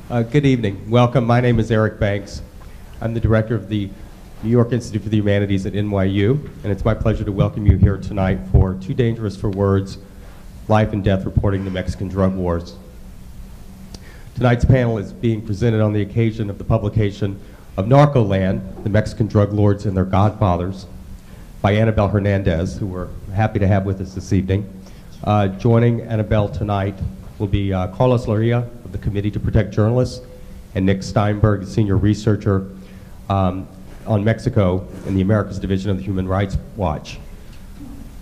Good evening. Welcome. My name is Eric Banks. I'm the director of the New York Institute for the Humanities at NYU, and it's my pleasure to welcome you here tonight for Too Dangerous for Words, Life and Death Reporting the Mexican Drug Wars. Tonight's panel is being presented on the occasion of the publication of Narcoland, the Mexican Drug Lords and Their Godfathers, by Anabel Hernández, who we're happy to have with us this evening. Joining Anabel tonight will be Carlos Loria of the Committee to Protect Journalists and Nick Steinberg, senior researcher on Mexico in the Americas Division of the Human Rights Watch.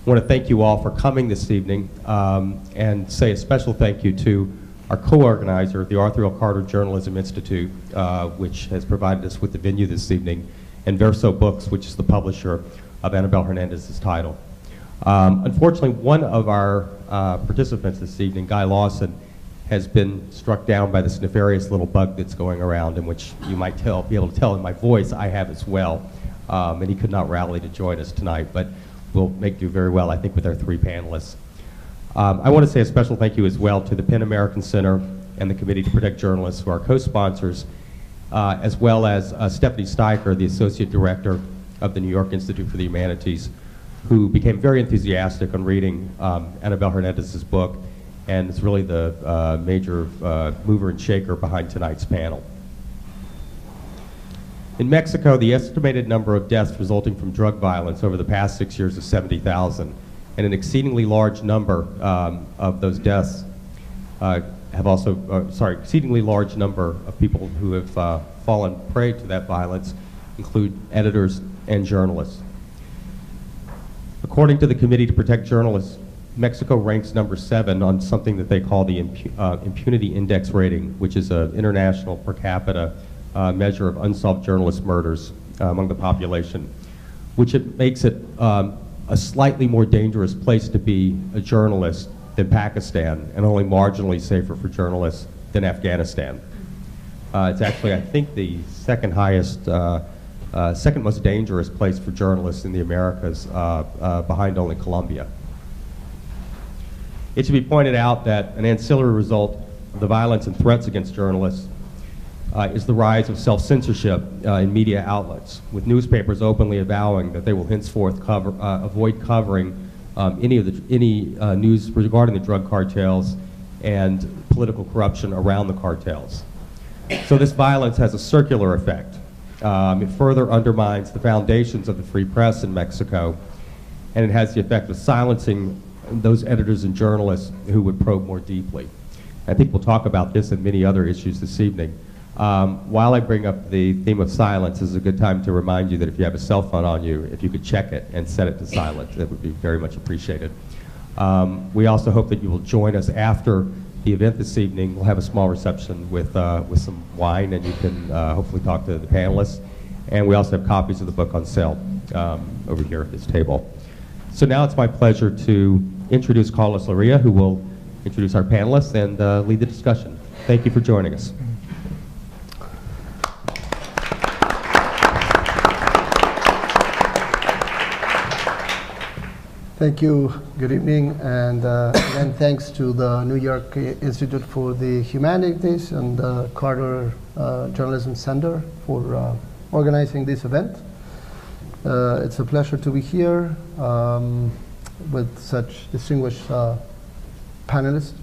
I want to thank you all for coming this evening and say a special thank you to our co-organizer, the Arthur L. Carter Journalism Institute, which has provided us with the venue this evening, and Verso Books, which is the publisher of Anabel Hernández's title. Unfortunately, one of our participants this evening, Guy Lawson, has been struck down by this nefarious little bug that's going around, in which you might be able to tell in my voice I have as well. And he could not rally to join us tonight, but we'll make do very well, I think, with our three panelists. I want to say a special thank you as well to the PEN American Center and the Committee to Protect Journalists, who are co-sponsors, as well as Stephanie Steicher, the Associate Director of the New York Institute for the Humanities, who became very enthusiastic on reading Anabel Hernández's book, and is really the major mover and shaker behind tonight's panel. In Mexico, the estimated number of deaths resulting from drug violence over the past 6 years is 70,000, and an exceedingly large number of those deaths exceedingly large number of people who have fallen prey to that violence include editors and journalists. According to the Committee to Protect Journalists, Mexico ranks number 7 on something that they call the Impunity Index rating, which is an international per capita measure of unsolved journalist murders among the population, which makes it a slightly more dangerous place to be a journalist than Pakistan, and only marginally safer for journalists than Afghanistan. It's actually, I think, the second most dangerous place for journalists in the Americas, behind only Colombia. It should be pointed out that an ancillary result of the violence and threats against journalists is the rise of self-censorship in media outlets, with newspapers openly avowing that they will henceforth avoid covering any news regarding the drug cartels and political corruption around the cartels. So this violence has a circular effect. It further undermines the foundations of the free press in Mexico, and it has the effect of silencing those editors and journalists who would probe more deeply. I think we'll talk about this and many other issues this evening. While I bring up the theme of silence, this is a good time to remind you that if you have a cell phone on you, if you could check it and set it to silent, that would be very much appreciated. We also hope that you will join us after the event this evening. We'll have a small reception with some wine, and you can hopefully talk to the panelists. And we also have copies of the book on sale over here at this table. So now it's my pleasure to introduce Carlos Loria, who will introduce our panelists and lead the discussion. Thank you for joining us. Thank you. Good evening, and again, thanks to the New York Institute for the Humanities and the Carter Journalism Center for organizing this event. It's a pleasure to be here with such distinguished panelists.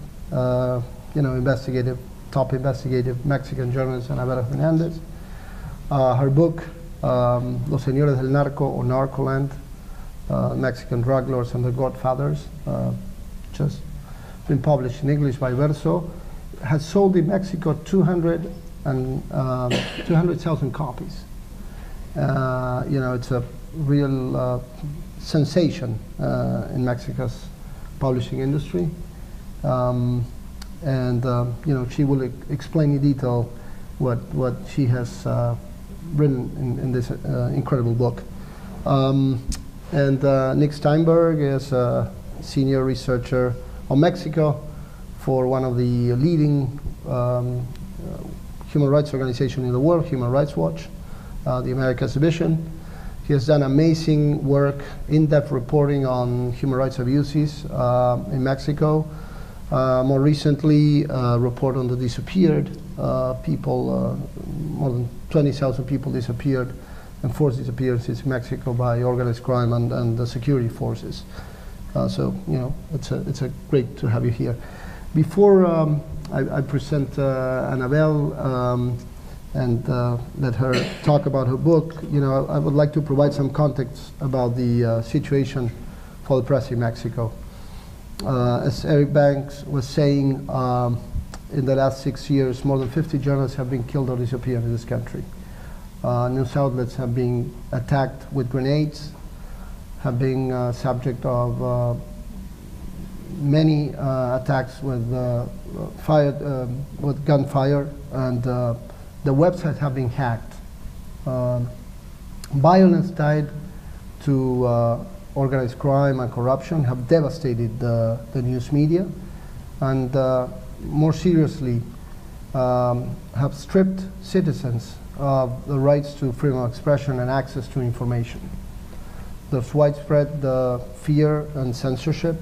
Top investigative Mexican journalist Anabel Hernández. Her book, Los Señores del Narco, or Narcoland, Mexican Drug Lords and Their Godfathers, just been published in English by Verso, has sold in Mexico 200,000 copies. It's a real sensation in Mexico's publishing industry. She will explain in detail what she has written in this incredible book. Nick Steinberg is a senior researcher on Mexico for one of the leading human rights organizations in the world, Human Rights Watch, the Americas Division. He has done amazing work, in-depth reporting on human rights abuses in Mexico. More recently, a report on the disappeared people, more than 20,000 people disappeared, and forced disappearances in Mexico by organized crime and the security forces. So, you know, it's a great to have you here. Before I present Anabel and let her talk about her book, you know, I would like to provide some context about the situation for the press in Mexico. As Eric Banks was saying, in the last 6 years, more than 50 journalists have been killed or disappeared in this country. News outlets have been attacked with grenades, have been subject of many attacks with with gunfire, and the websites have been hacked. Violence tied to organized crime and corruption have devastated the news media, and more seriously, have stripped citizens of the rights to freedom of expression and access to information. There's widespread fear and censorship.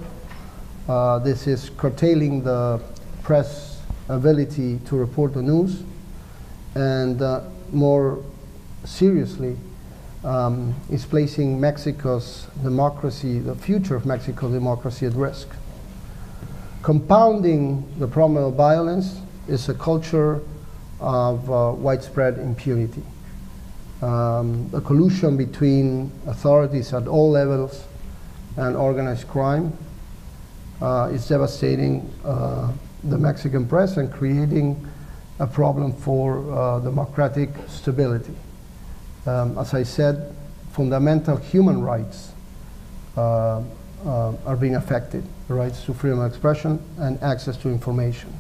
This is curtailing the press ability to report the news, and more seriously, is placing Mexico's democracy, the future of Mexico's democracy, at risk. Compounding the problem of violence is a culture of widespread impunity. The collusion between authorities at all levels and organized crime is devastating the Mexican press and creating a problem for democratic stability. As I said, fundamental human rights are being affected, the rights to freedom of expression and access to information.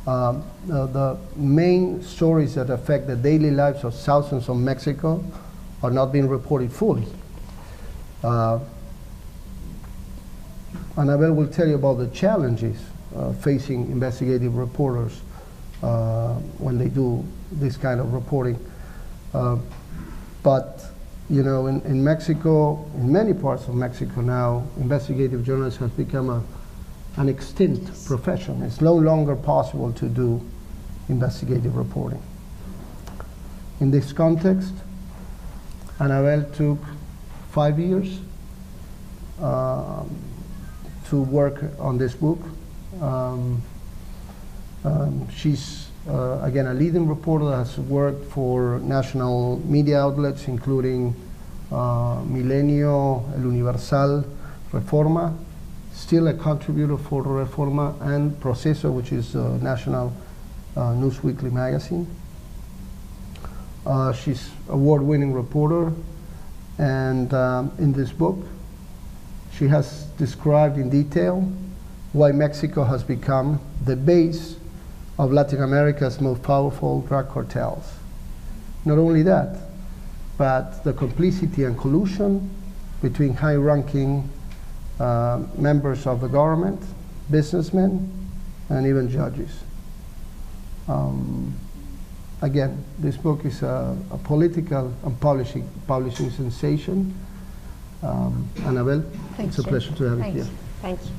The main stories that affect the daily lives of thousands of Mexico are not being reported fully. Anabel will tell you about the challenges facing investigative reporters when they do this kind of reporting. But you know, in Mexico, in many parts of Mexico now, investigative journalism has become an extinct profession. It's no longer possible to do investigative reporting. In this context, Anabel took 5 years to work on this book. She's again a leading reporter that has worked for national media outlets including Milenio, El Universal, Reforma, still a contributor for Reforma, and Proceso, which is a national news weekly magazine. She's an award-winning reporter, and in this book she has described in detail why Mexico has become the base of Latin America's most powerful drug cartels. Not only that, but the complicity and collusion between high-ranking members of the government, businessmen, and even judges. Again, this book is a political and publishing sensation. Anabel, it's a pleasure to have you here. Thank you.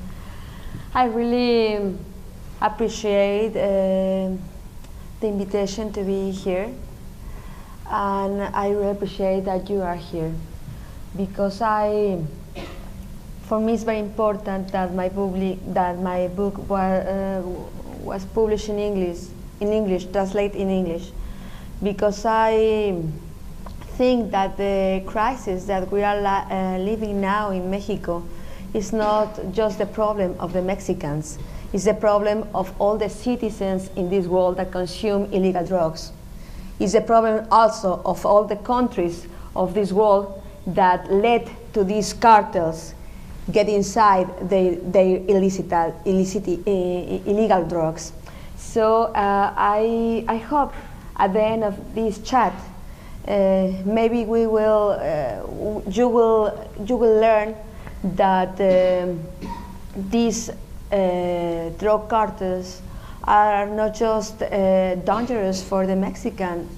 I really appreciate the invitation to be here, and I really appreciate that you are here, because for me it's very important that my book was published in English, translated in English, because I think that the crisis that we are living now in Mexico is not just the problem of the Mexicans. It's the problem of all the citizens in this world that consume illegal drugs. It's the problem also of all the countries of this world that led to these cartels get inside their illegal drugs. So I hope at the end of this chat, maybe we will, you will learn that these drug cartels are not just dangerous for the Mexican,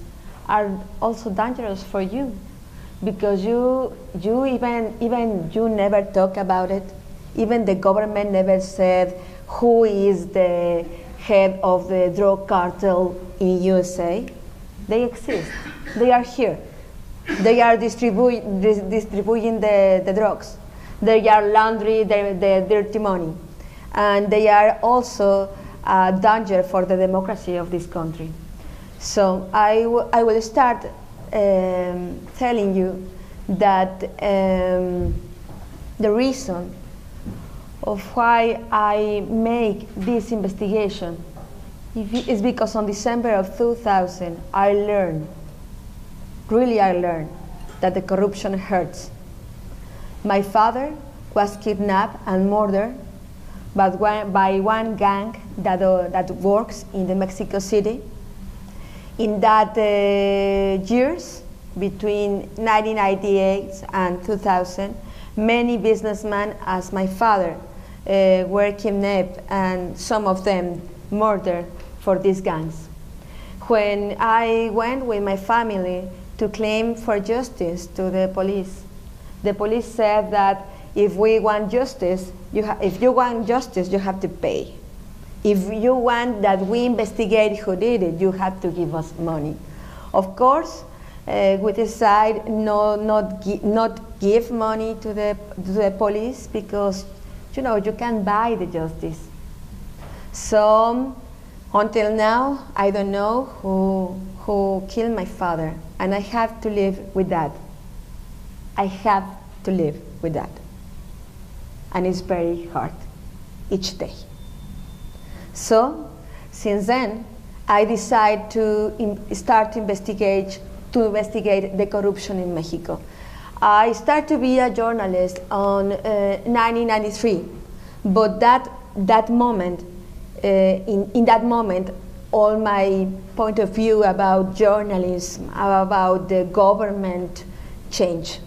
are also dangerous for you, because you never talk about it. Even the government never said who is the head of the drug cartel in USA. They exist. They are here. They are distributing the drugs. They are laundering the dirty money. And they are also a danger for the democracy of this country. So I will start telling you that the reason of why I make this investigation is because on December of 2000, I learned that the corruption hurts. My father was kidnapped and murdered by one gang that works in the Mexico City. In that years, between 1998 and 2000, many businessmen, as my father, were kidnapped and some of them murdered for these gangs. When I went with my family to claim for justice to the police said that if we want justice, if you want justice, you have to pay. If you want that we investigate who did it, you have to give us money. Of course, we decide not give money to the police because you can buy the justice. So until now, I don't know who killed my father, and I have to live with that. I have to live with that, and it's very hard each day. So since then, I decided to start to investigate the corruption in Mexico. I started to be a journalist on 1993, but that moment, in that moment, all my point of view about journalism, about the government changed.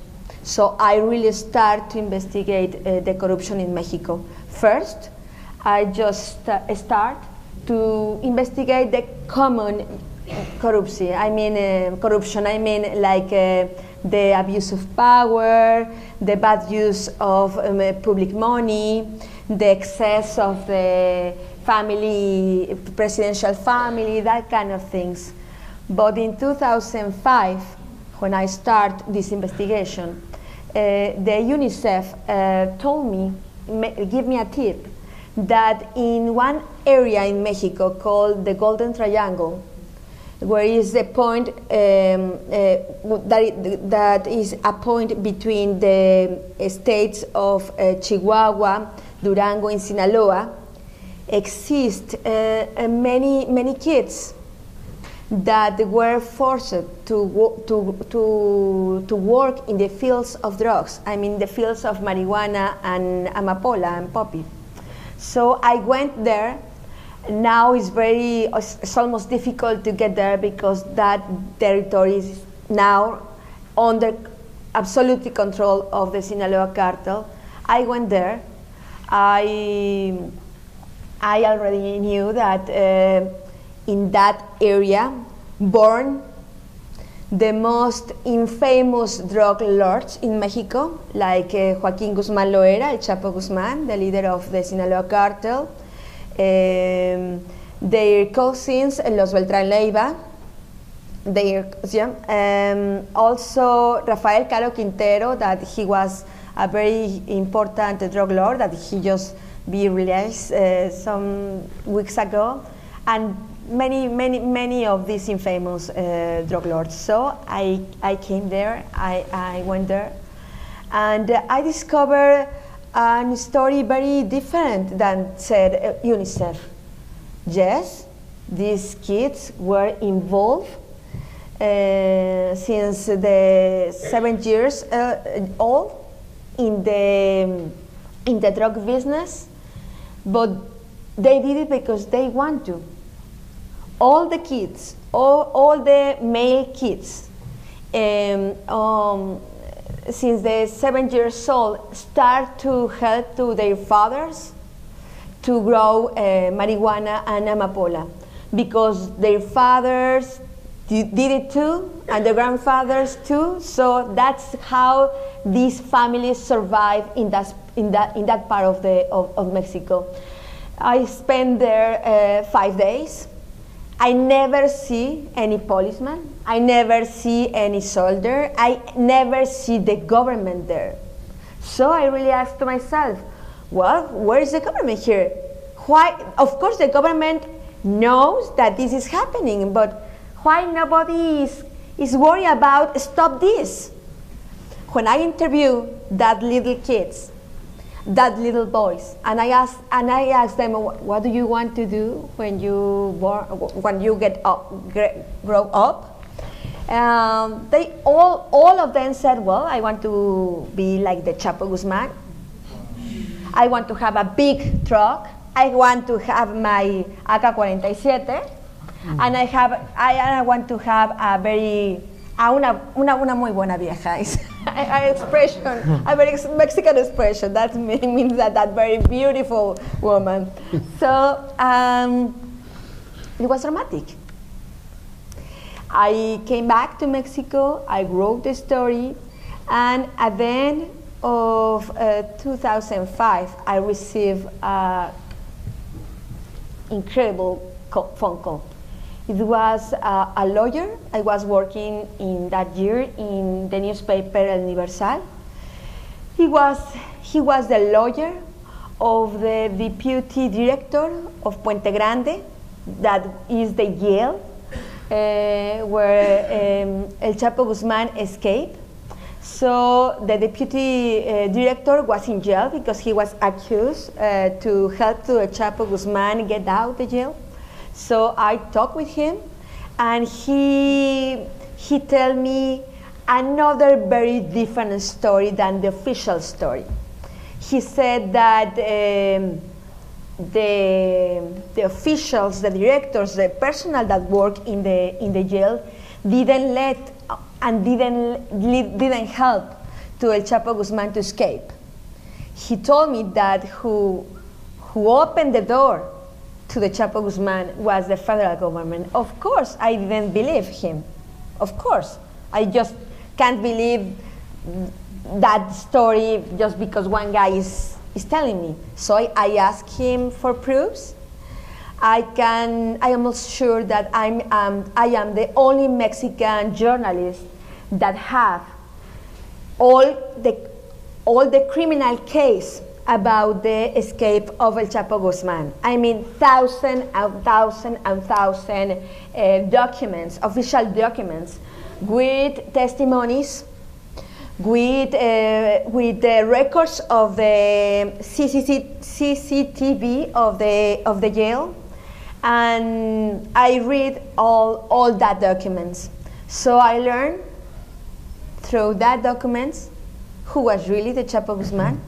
So I really start to investigate the corruption in Mexico. First, I just start to investigate the common corruption. I mean like the abuse of power, the bad use of public money, the excess of the presidential family, that kind of things. But in 2005, when I start this investigation, the UNICEF told me, give me a tip, that in one area in Mexico called the Golden Triangle, where is a point that is a point between the states of Chihuahua, Durango, and Sinaloa, exist many kids that were forced to work in the fields of drugs. I mean the fields of marijuana and amapola and poppy. So I went there. Now it's almost difficult to get there because that territory is now under absolute control of the Sinaloa cartel. I went there. I already knew that in that area born the most infamous drug lords in Mexico, like Joaquín Guzmán Loera, El Chapo Guzmán, the leader of the Sinaloa cartel, their cousins, Los Beltrán Leiva, also Rafael Caro Quintero, that he was a very important drug lord that he just be released some weeks ago, and many of these infamous drug lords. So I came there, I went there, and I discovered a story very different than said UNICEF. Yes, these kids were involved since the 7 years old in the drug business, but they did it because they want to. All the kids, all the male kids, since the 7 years old, start to help to their fathers to grow marijuana and amapola, because their fathers did it too, and the grandfathers too. So that's how these families survive in that part of Mexico. I spent there 5 days. I never see any policeman. I never see any soldier. I never see the government there. So I really asked to myself, well, where is the government here? Why? Of course, the government knows that this is happening, but why nobody is worried about stop this? When I interview that little kids, that little boys, and I asked them, what do you want to do when you grow up? They all of them said, well, I want to be like the Chapo Guzman. I want to have a big truck. I want to have my AK-47, and I want to have a very una muy buena vieja is an expression, a very Mexican expression. That means that very beautiful woman. So it was dramatic. I came back to Mexico. I wrote the story, and at the end of 2005, I received an incredible phone call. It was a lawyer. I was working in that year in the newspaper El Universal. He was the lawyer of the deputy director of Puente Grande, that is the jail where El Chapo Guzman escaped. So the deputy director was in jail because he was accused to help to El Chapo Guzman get out the jail. So I talked with him, and he told me another very different story than the official story. He said that the officials, the directors, the personnel that work in the jail didn't let and didn't help to El Chapo Guzman to escape. He told me that who opened the door to the Chapo Guzman was the federal government. Of course, I didn't believe him. Of course, I just can't believe that story just because one guy is telling me. So I asked him for proofs. I am almost sure that I am the only Mexican journalist that have all the criminal case about the escape of El Chapo Guzman. I mean, thousands documents, official documents, with testimonies, with the records of the CCTV of the jail, and I read all that documents. So I learned through that documents who was really the Chapo Guzman,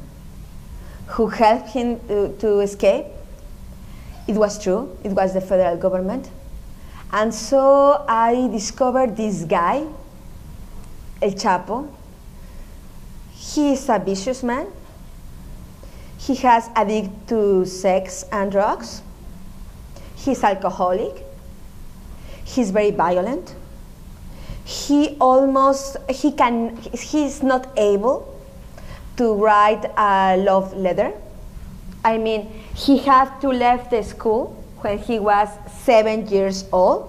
who helped him to escape. It was true, it was the federal government. And so I discovered this guy, El Chapo. He is a vicious man. He has addicted to sex and drugs. He's alcoholic. He's very violent. He's not able to write a love letter. I mean, he had to leave the school when he was 7 years old.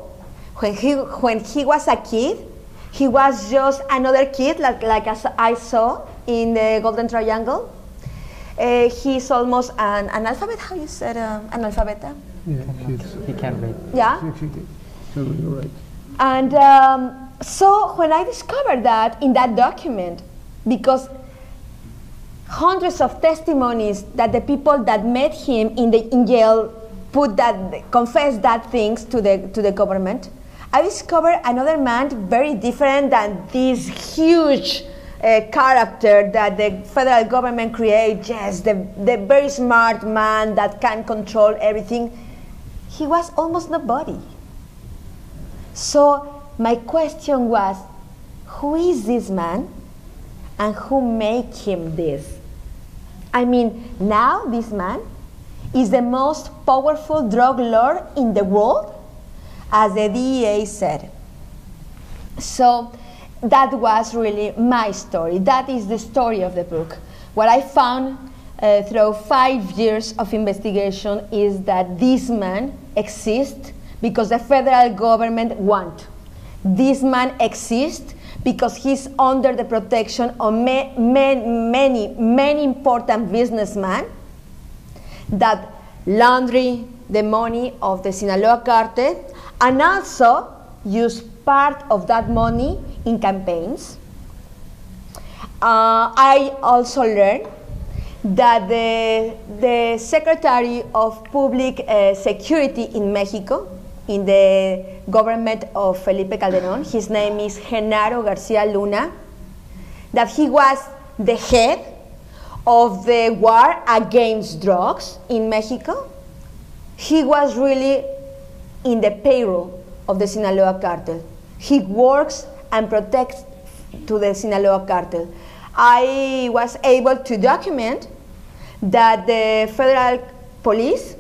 When he was a kid, he was just another kid, like as I saw in the Golden Triangle. He's almost an analphabet. How you said analphabeta? Yeah, he can't read. Yeah. You're right. And so when I discovered that in that document, because hundreds of testimonies that the people that met him in jail confessed that things to the government, I discovered another man very different than this huge character that the federal government creates. Yes, the very smart man that can control everything. He was almost nobody. So my question was, who is this man and who made him this? I mean, now this man is the most powerful drug lord in the world, as the DEA said. So that was really my story. That is the story of the book. What I found through 5 years of investigation is that this man exists because the federal government wants. This man exists because he's under the protection of many important businessmen that launder the money of the Sinaloa cartel and also use part of that money in campaigns. I also learned that the Secretary of Public Security in Mexico, in the government of Felipe Calderón, his name is Genaro Garcia Luna, that he was the head of the war against drugs in Mexico. He was really in the payroll of the Sinaloa cartel. He works and protects to the Sinaloa cartel. I was able to document that the federal police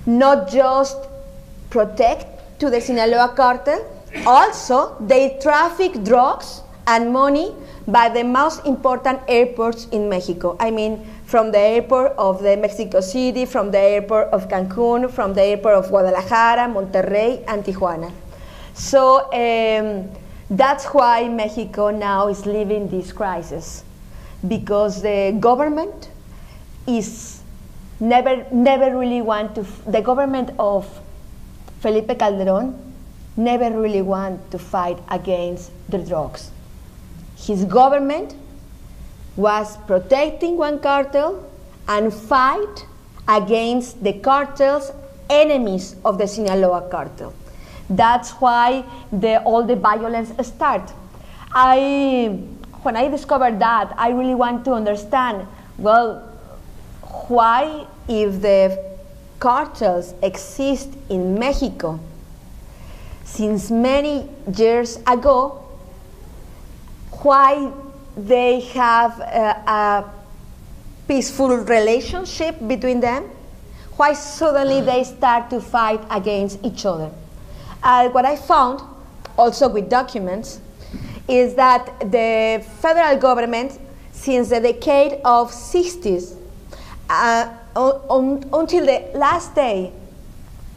not just protect to the Sinaloa cartel, also they traffic drugs and money by the most important airports in Mexico. I mean, from the airport of the Mexico City, from the airport of Cancun, from the airport of Guadalajara, Monterrey, and Tijuana. So that's why Mexico now is living this crisis, because the government is never really want to, the government of Felipe Calderón never really want to fight against the drugs. His government was protecting one cartel and fight against the cartels, enemies of the Sinaloa cartel. That's why all the violence start. When I discovered that, I really want to understand, well, why, if the cartels exist in Mexico since many years ago, why they have a peaceful relationship between them? Why suddenly they start to fight against each other? What I found, also with documents, is that the federal government, since the decade of 60s, until the last day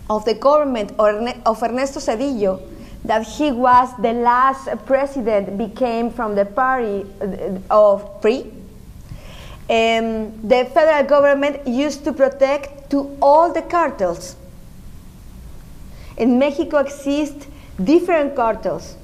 of the government of Ernesto Zedillo, that he was the last president, became from the party of PRI. The federal government used to protect to all the cartels. In Mexico exist different cartels.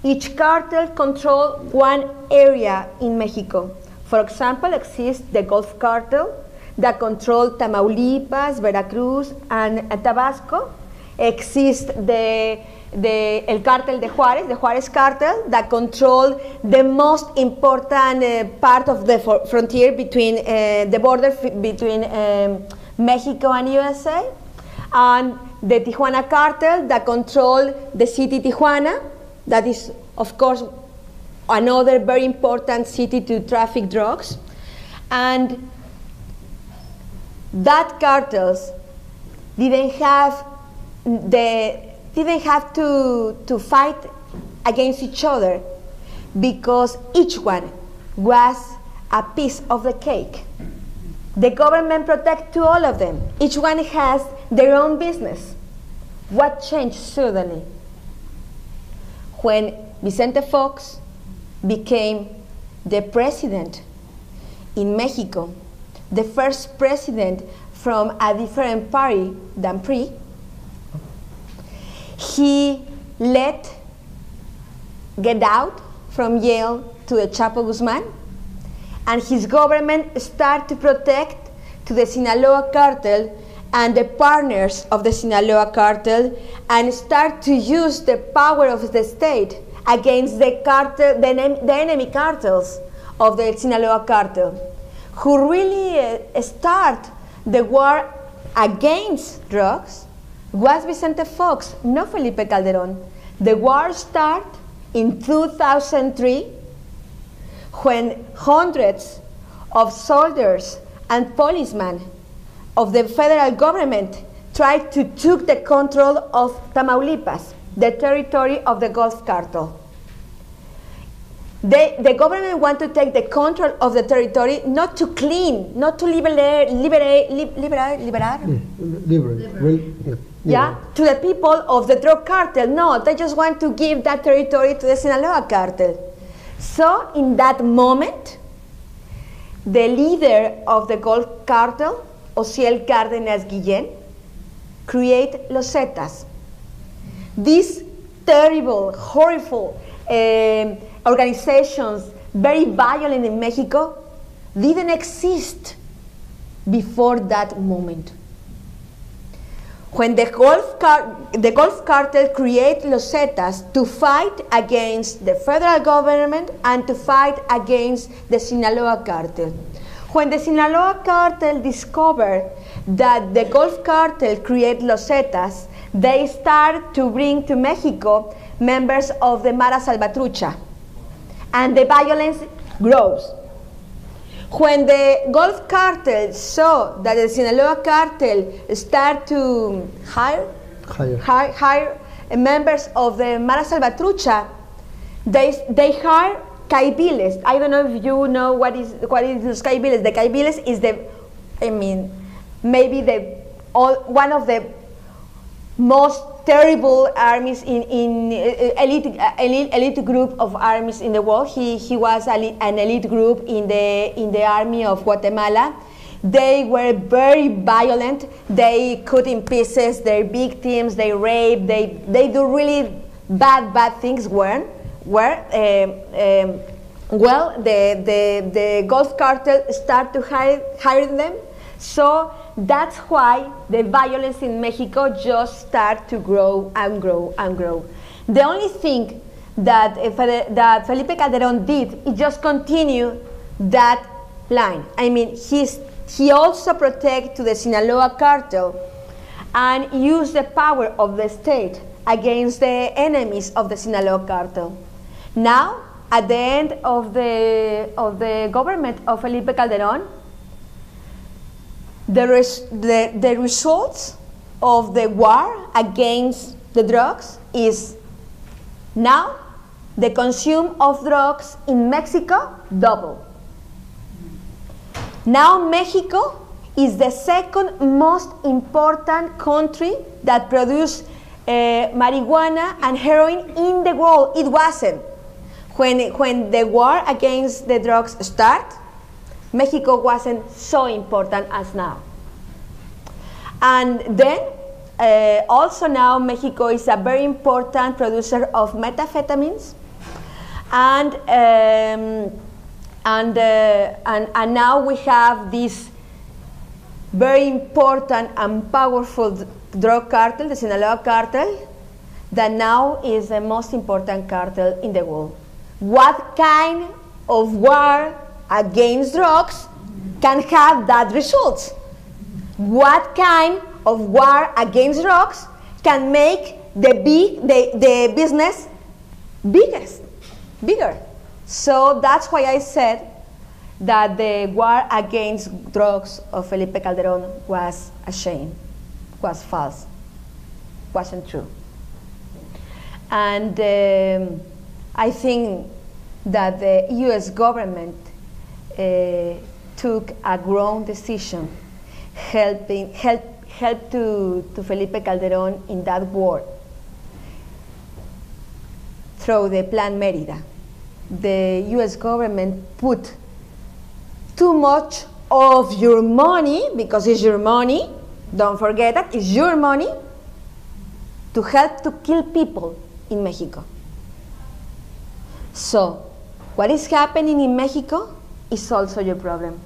Each cartel controls one area in Mexico. For example, exists the Gulf cartel that controls Tamaulipas, Veracruz, and Tabasco. Exists el cartel de Juárez, the Juárez cartel, that control the most important part of the frontier between the border between Mexico and USA, and the Tijuana cartel that control the city Tijuana, that is, of course, another very important city to traffic drugs. And that cartels didn't have to fight against each other, because each one was a piece of the cake. The government protects to all of them. Each one has their own business. What changed suddenly? When Vicente Fox became the president in Mexico, the first president from a different party than PRI, he let get out from jail to the Chapo Guzman, and his government started to protect to the Sinaloa cartel and the partners of the Sinaloa cartel, and start to use the power of the state against the cartel, the enemy cartels of the Sinaloa cartel, who really start the war against drugs was Vicente Fox, not Felipe Calderón. The war started in 2003 when hundreds of soldiers and policemen of the federal government tried to take the control of Tamaulipas, the territory of the Gulf cartel. The government want to take the control of the territory, not to clean, not to liberate, to the people of the drug cartel. No, they just want to give that territory to the Sinaloa cartel. So in that moment, the leader of the Gulf cartel, Osiel Cárdenas Guillén, create Los Zetas. These terrible, horrible organizations, very violent in Mexico, didn't exist before that moment. When the Gulf cartel created Los Zetas to fight against the federal government and to fight against the Sinaloa cartel. When the Sinaloa cartel discovered that the Gulf cartel created Los Zetas, they start to bring to Mexico members of the Mara Salvatrucha, and the violence grows. When the Gulf cartel saw that the Sinaloa cartel start to hire members of the Mara Salvatrucha, they hire caibiles. I don't know if you know what is los caibiles. The caibiles is maybe one of the most terrible armies in elite group of armies in the world. He was an elite group in the army of Guatemala. They were very violent. They cut in pieces their victims. They rape. They do really bad things. The Gulf cartel start to hire them. So that's why the violence in Mexico just start to grow and grow and grow. The only thing that Felipe Calderón did is just continue that line. I mean, he also protect to the Sinaloa cartel and use the power of the state against the enemies of the Sinaloa cartel. Now, at the end of the government of Felipe Calderón, the results of the war against the drugs is now the consume of drugs in Mexico double. Now Mexico is the second most important country that produce marijuana and heroin in the world. It wasn't. When the war against the drugs started, Mexico wasn't so important as now. And then, also now Mexico is a very important producer of methamphetamines, and now we have this very important and powerful drug cartel, the Sinaloa cartel, that now is the most important cartel in the world. What kind of war against drugs can have that result? What kind of war against drugs can make the business bigger? So that's why I said that the war against drugs of Felipe Calderón was a shame, was false, wasn't true. And I think that the US government took a wrong decision help to Felipe Calderón in that war through the Plan Mérida. The US government put too much of your money, because it's your money, don't forget that, it's your money, to help to kill people in Mexico. So, what is happening in Mexico is also your problem.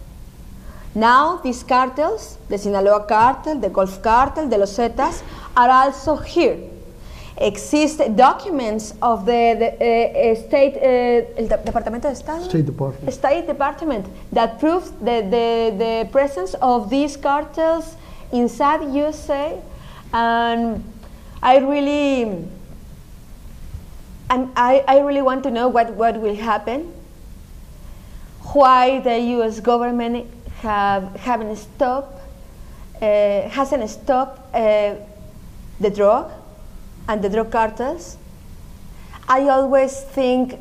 Now, these cartels, the Sinaloa cartel, the Gulf cartel, the Los Zetas, are also here. Exist documents of the Departamento de Estado? State Department that proves the presence of these cartels inside USA. And I really want to know what will happen. Why the U.S. government hasn't stopped the drug. And the drug cartels. I always think,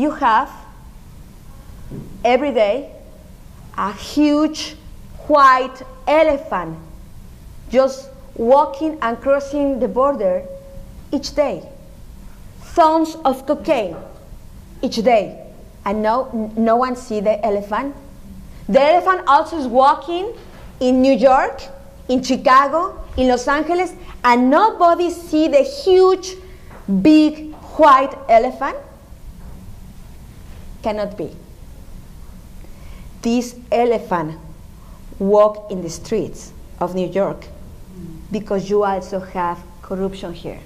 you have every day a huge white elephant just walking and crossing the border each day. Tons of cocaine each day. And no one see the elephant. The elephant also is walking in New York, in Chicago, in Los Angeles, and nobody see the huge, big, white elephant? Cannot be. This elephant walk in the streets of New York because you also have corruption here.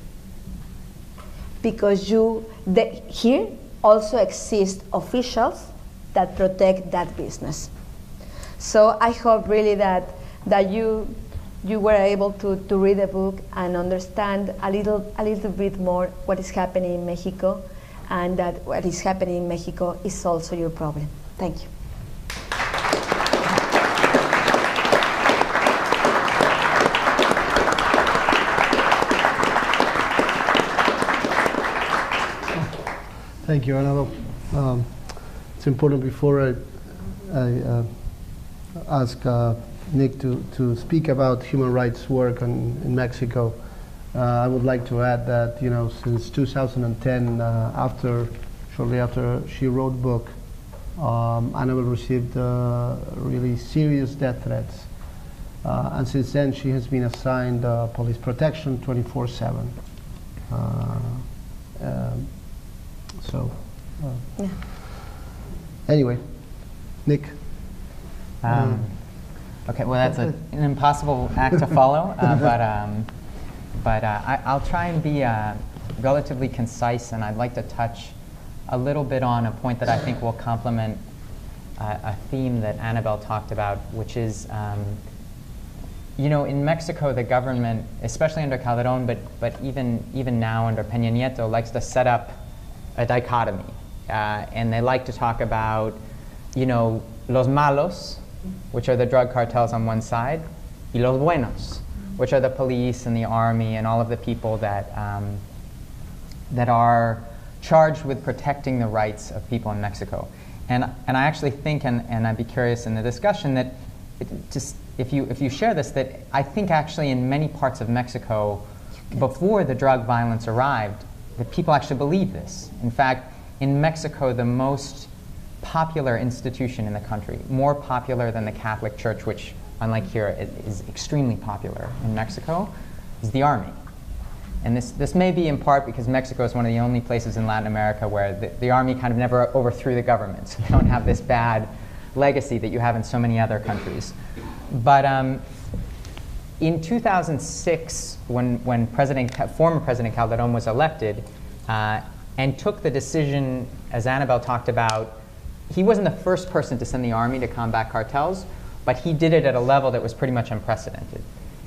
Because here also exist officials that protect that business. So I hope really that you were able to read the book and understand a little bit more what is happening in Mexico, and that what is happening in Mexico is also your problem. Thank you. Thank you, Anabel. It's important before I ask Nick to speak about human rights work in Mexico. I would like to add that since 2010, shortly after she wrote the book, Anabel received really serious death threats, and since then she has been assigned police protection 24/7. Yeah. Anyway, Nick. Okay, well that's an impossible act to follow, but I'll try and be relatively concise, and I'd like to touch a little bit on a point that I think will complement a theme that Anabel talked about, which is, in Mexico the government, especially under Calderón, but even now under Peña Nieto, likes to set up a dichotomy, and they like to talk about, los malos, which are the drug cartels on one side, y los buenos, which are the police and the army and all of the people that are charged with protecting the rights of people in Mexico. And I actually think, and I'd be curious in the discussion, that if you share this, that I think actually in many parts of Mexico, before the drug violence arrived, that people actually believe this. In fact, in Mexico, the most popular institution in the country, more popular than the Catholic Church, which, unlike here, is extremely popular in Mexico, is the army. And this may be in part because Mexico is one of the only places in Latin America where the army kind of never overthrew the government. So they don't have this bad legacy that you have in so many other countries. But in 2006, when former President Calderón was elected and took the decision, as Anabel talked about, he wasn't the first person to send the army to combat cartels, but he did it at a level that was pretty much unprecedented.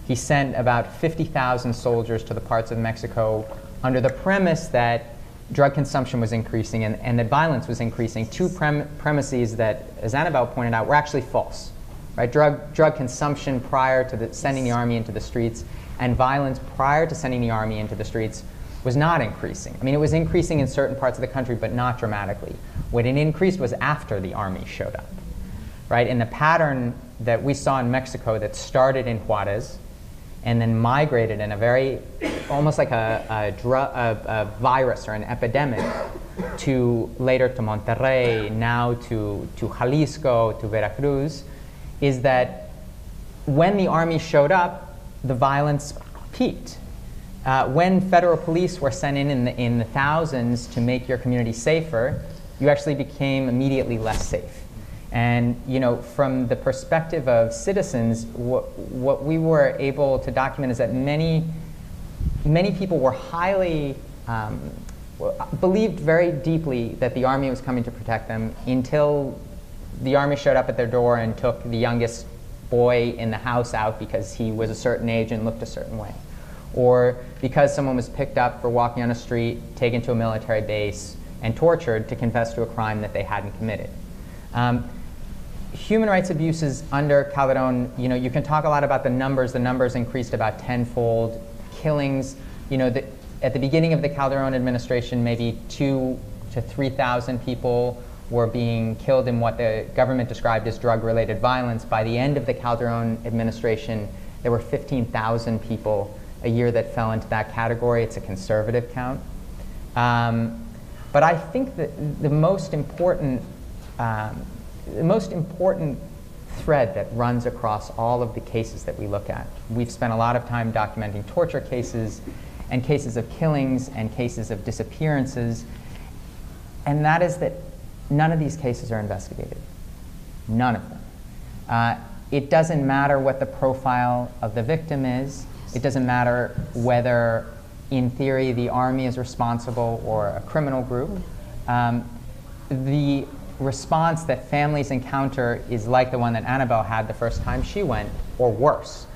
He sent about 50,000 soldiers to the parts of Mexico under the premise that drug consumption was increasing and that violence was increasing, two premises that, as Anabel pointed out, were actually false. Right? Drug consumption prior to sending the army into the streets and violence prior to sending the army into the streets was not increasing. I mean, it was increasing in certain parts of the country, but not dramatically. What it increased was after the army showed up. Right? And the pattern that we saw in Mexico that started in Juarez and then migrated in a very, almost like a virus or an epidemic, to later to Monterrey, now to Jalisco, to Veracruz, is that when the army showed up, the violence peaked. When federal police were sent in the thousands to make your community safer, you actually became immediately less safe. And from the perspective of citizens, what we were able to document is that many people were highly believed very deeply that the army was coming to protect them until the army showed up at their door and took the youngest boy in the house out because he was a certain age and looked a certain way, or because someone was picked up for walking on a street, taken to a military base, and tortured to confess to a crime that they hadn't committed. Human rights abuses under Calderón, you can talk a lot about the numbers. The numbers increased about tenfold. Killings, at the beginning of the Calderón administration, maybe 2 to 3,000 people were being killed in what the government described as drug-related violence. By the end of the Calderon administration, there were 15,000 people a year that fell into that category. It's a conservative count. But I think that the most important thread that runs across all of the cases that we look at, we've spent a lot of time documenting torture cases and cases of killings and cases of disappearances, and that is that none of these cases are investigated. None of them. It doesn't matter what the profile of the victim is. It doesn't matter whether, in theory, the army is responsible or a criminal group. The response that families encounter is like the one that Anabel had the first time she went, or worse.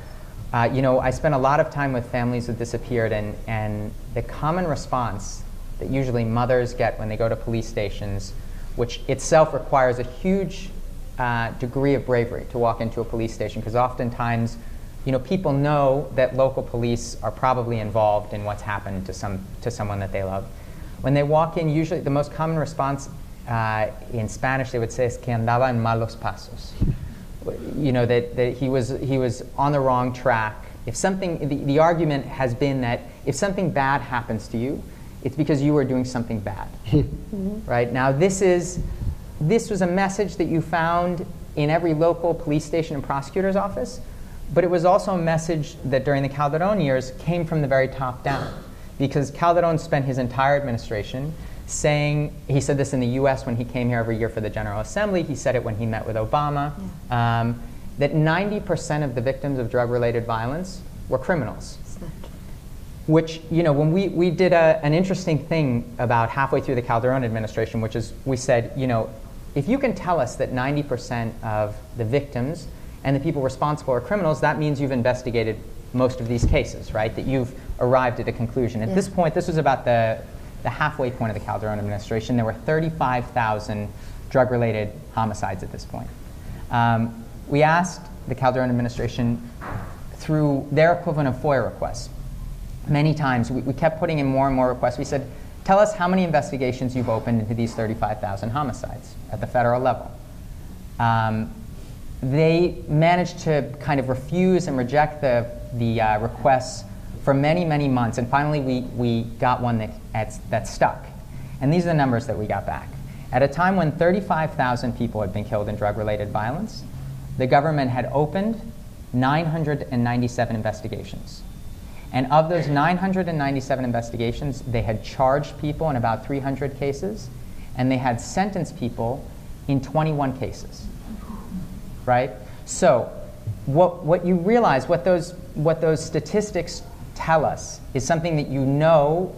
I spent a lot of time with families who disappeared, and the common response that usually mothers get when they go to police stations, which itself requires a huge degree of bravery to walk into a police station, because oftentimes people know that local police are probably involved in what's happened to someone that they love. When they walk in, usually the most common response in Spanish they would say es que andaba en malos pasos. That he was on the wrong track. If something, the argument has been that if something bad happens to you, it's because you were doing something bad. Right? Now this was a message that you found in every local police station and prosecutor's office, but it was also a message that during the Calderon years came from the very top down, because Calderon spent his entire administration saying, he said this in the US when he came here every year for the General Assembly, he said it when he met with Obama, that 90% of the victims of drug-related violence were criminals. Which, when we did an interesting thing about halfway through the Calderon administration, which is we said, if you can tell us that 90% of the victims and the people responsible are criminals, that means you've investigated most of these cases, right? That you've arrived at a conclusion. At this point, this was about the halfway point of the Calderon administration. There were 35,000 drug-related homicides at this point. We asked the Calderon administration through their equivalent of FOIA requests. Many times, we kept putting in more and more requests. We said, tell us how many investigations you've opened into these 35,000 homicides at the federal level. They managed to kind of refuse and reject the requests for many, many months, and finally we got one that stuck. And these are the numbers that we got back. At a time when 35,000 people had been killed in drug-related violence, the government had opened 997 investigations. And of those 997 investigations, they had charged people in about 300 cases, and they had sentenced people in 21 cases. Right? So what you realize, what those statistics tell us is something that you know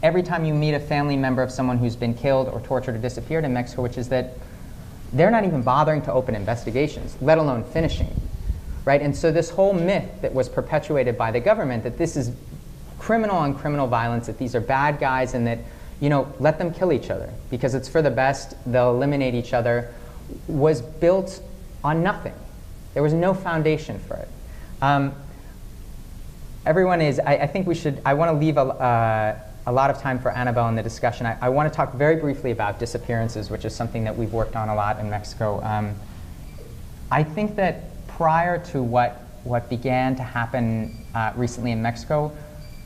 every time you meet a family member of someone who's been killed or tortured or disappeared in Mexico, which is that they're not even bothering to open investigations, let alone finishing. Right? And so this whole myth that was perpetuated by the government that this is criminal on criminal violence, that these are bad guys, and that, let them kill each other because it's for the best, they'll eliminate each other, was built on nothing. There was no foundation for it. Everyone is, I think we should, I want to leave a lot of time for Anabel in the discussion. I want to talk very briefly about disappearances, which is something that we've worked on a lot in Mexico. I think that prior to what began to happen recently in Mexico,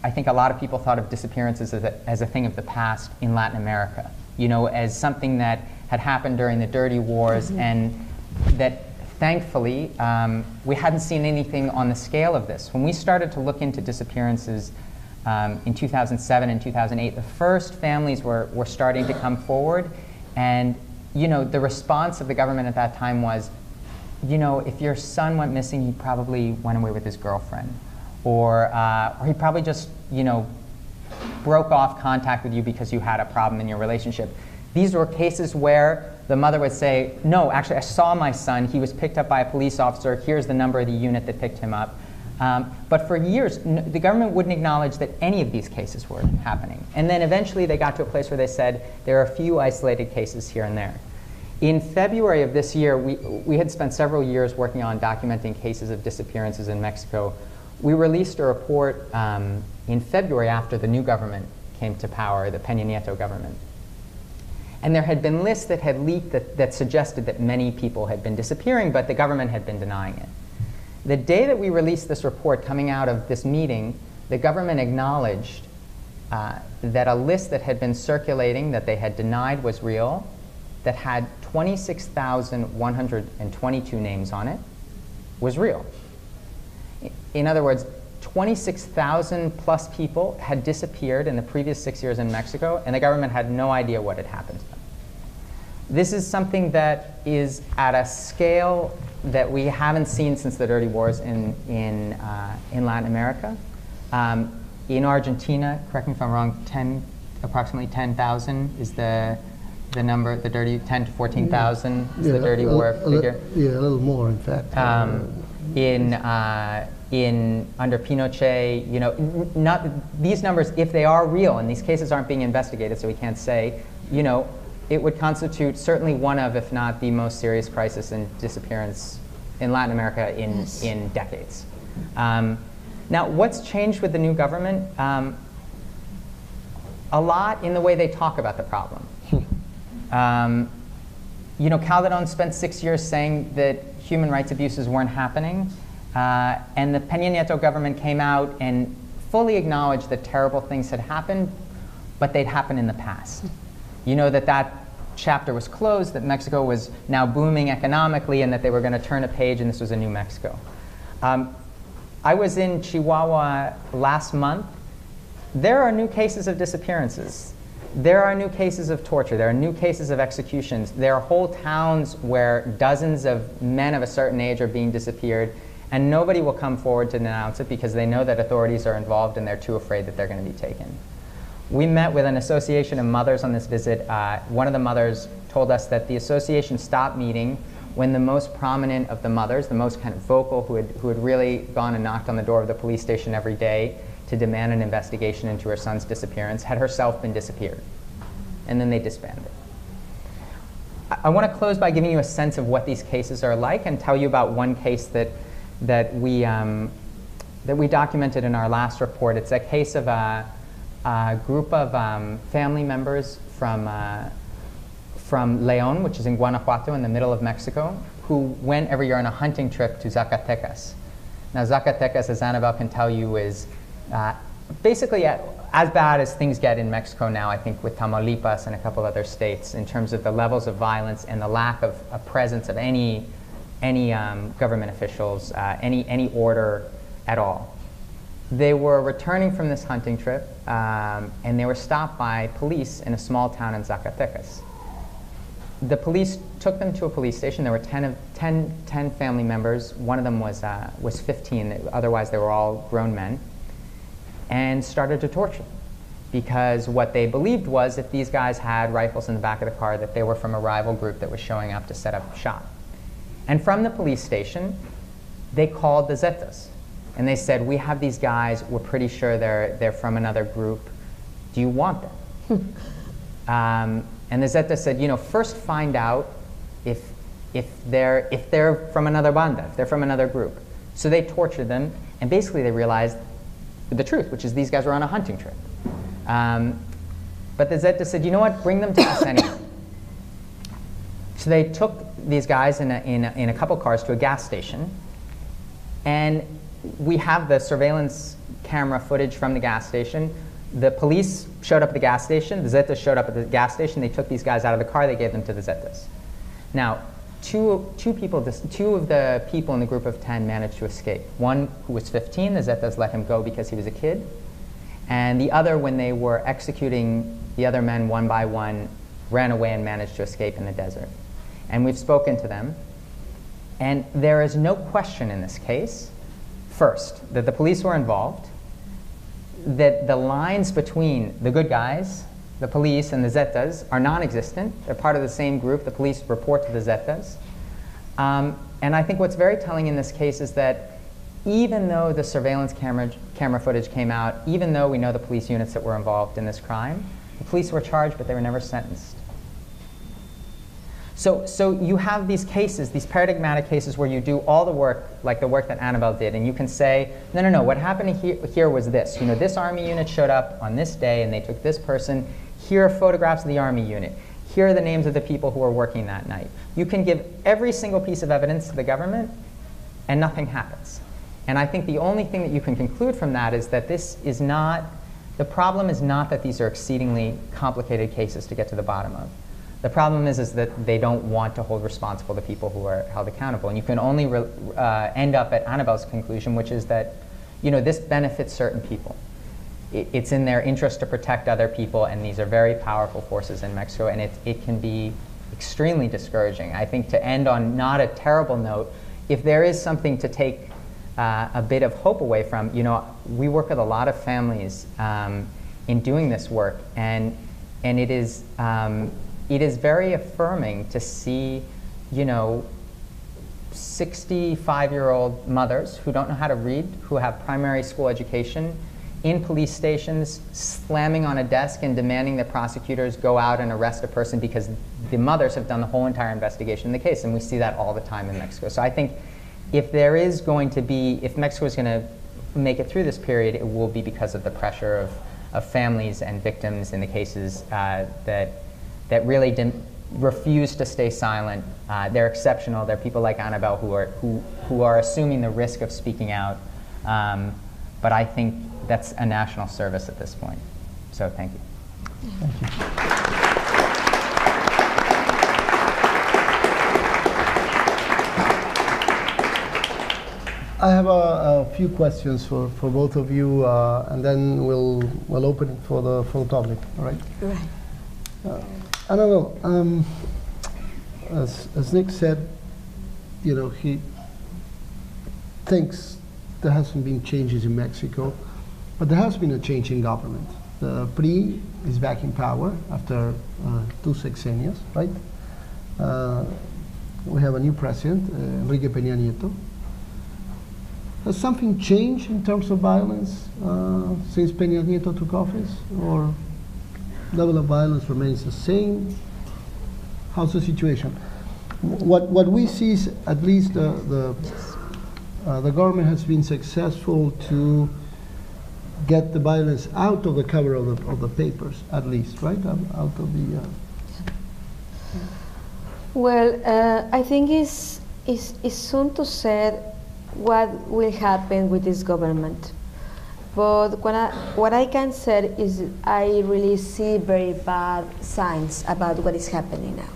I think a lot of people thought of disappearances as a thing of the past in Latin America, as something that had happened during the dirty wars, and that thankfully we hadn't seen anything on the scale of this. When we started to look into disappearances in 2007 and 2008, the first families were starting to come forward, and the response of the government at that time was, if your son went missing, he probably went away with his girlfriend, or he probably just broke off contact with you because you had a problem in your relationship. These were cases where the mother would say, no, actually I saw my son, he was picked up by a police officer, here's the number of the unit that picked him up. But for years, the government wouldn't acknowledge that any of these cases were happening. And then eventually they got to a place where they said, there are a few isolated cases here and there. In February of this year, we had spent several years working on documenting cases of disappearances in Mexico. We released a report in February after the new government came to power, the Peña Nieto government. And there had been lists that had leaked that suggested that many people had been disappearing, but the government had been denying it. The day that we released this report coming out of this meeting, the government acknowledged that a list that had been circulating that they had denied was real, that had 26,122 names on it, was real. In other words, 26,000 plus people had disappeared in the previous 6 years in Mexico, and the government had no idea what had happened to them. This is something that is at a scale that we haven't seen since the Dirty Wars in Latin America. In Argentina, correct me if I'm wrong, approximately 10,000 is the number, the dirty 10 to 14,000 is the dirty war figure. Yeah, a little more, in fact. Under Pinochet, you know, not these numbers, if they are real, and these cases aren't being investigated, so we can't say, you know, it would constitute certainly one of, if not the most serious crisis in disappearance in Latin America in decades. Now, what's changed with the new government? A lot in the way they talk about the problem. You know, Calderon spent 6 years saying that human rights abuses weren't happening, and the Peña Nieto government came out and fully acknowledged that terrible things had happened, but they'd happened in the past. You know, that chapter was closed, that Mexico was now booming economically, and that they were going to turn a page and this was a new Mexico. I was in Chihuahua last month. There are new cases of disappearances. There are new cases of torture. There are new cases of executions. There are whole towns where dozens of men of a certain age are being disappeared, and nobody will come forward to denounce it because they know that authorities are involved and they're too afraid that they're going to be taken. We met with an association of mothers on this visit. One of the mothers told us that the association stopped meeting when the most prominent of the mothers, the most kind of vocal, who had really gone and knocked on the door of the police station every day to demand an investigation into her son's disappearance, had herself been disappeared. And then they disbanded. I want to close by giving you a sense of what these cases are like and tell you about one case that we documented in our last report. It's a case of a group of family members from León, which is in Guanajuato in the middle of Mexico, who went every year on a hunting trip to Zacatecas. Now Zacatecas, as Anabel can tell you, is basically as bad as things get in Mexico now, I think, with Tamaulipas and a couple other states in terms of the levels of violence and the lack of a presence of any government officials, any order at all. They were returning from this hunting trip, and they were stopped by police in a small town in Zacatecas. The police took them to a police station. There were 10 family members. One of them was 15. Otherwise, they were all grown men. And started to torture them. Because what they believed was if these guys had rifles in the back of the car, that they were from a rival group that was showing up to set up shop. And from the police station, they called the Zetas. And they said, we have these guys. We're pretty sure they're from another group. Do you want them? And the Zeta said, you know, first find out if they're from another banda, if they're from another group. So they tortured them, and basically they realized the truth, which is these guys were on a hunting trip. But the Zeta said, you know what, bring them to us anyway. So they took these guys in a couple cars to a gas station, and we have the surveillance camera footage from the gas station. The police showed up at the gas station. The Zetas showed up at the gas station. They took these guys out of the car. They gave them to the Zetas. Now, two of the people in the group of 10 managed to escape. One who was 15, the Zetas let him go because he was a kid. And the other, when they were executing the other men one by one, ran away and managed to escape in the desert. And we've spoken to them. And there is no question in this case, first, that the police were involved, that the lines between the good guys, the police, and the Zetas are non-existent. They're part of the same group. The police report to the Zetas. And I think what's very telling in this case is that even though the surveillance camera footage came out, even though we know the police units that were involved in this crime, the police were charged, but they were never sentenced. So you have these cases, these paradigmatic cases where you do all the work, like the work that Anabel did, and you can say, no, what happened here was this. You know, this army unit showed up on this day, and they took this person. Here are photographs of the army unit. here are the names of the people who are working that night. You can give every single piece of evidence to the government, and nothing happens. And I think the only thing that you can conclude from that is that this is not, the problem is not that these are exceedingly complicated cases to get to the bottom of. The problem is that they don't want to hold responsible the people who are held accountable. And you can only end up at Anabel's conclusion, which is that, you know, this benefits certain people. It's in their interest to protect other people, and these are very powerful forces in Mexico, and it can be extremely discouraging. I think to end on not a terrible note, if there is something to take a bit of hope away from, you know, we work with a lot of families in doing this work, and it is very affirming to see, you know, 65-year-old mothers who don't know how to read, who have primary school education, in police stations, slamming on a desk and demanding that prosecutors go out and arrest a person because the mothers have done the whole entire investigation in the case, and we see that all the time in Mexico. So I think if there is going to be, if Mexico is going to make it through this period, it will be because of the pressure of families and victims in the cases that really didn't refuse to stay silent. They're exceptional. They're people like Anabel who are assuming the risk of speaking out. But I think that's a national service at this point. So thank you. Thank you. I have a few questions for both of you, and then we'll open it for the public. All right. Right. I don't know. As Nick said, you know, he thinks there hasn't been changes in Mexico, but there has been a change in government. The PRI is back in power after 2 sexenios, right? We have a new president, Enrique Peña Nieto. Has something changed in terms of violence since Peña Nieto took office, or level of violence remains the same? How's the situation? What we see is at least the government has been successful to get the violence out of the cover of the papers, at least, right? Out of the. Well, I think it's soon to say what will happen with this government. But what I can say is I really see very bad signs about what is happening now.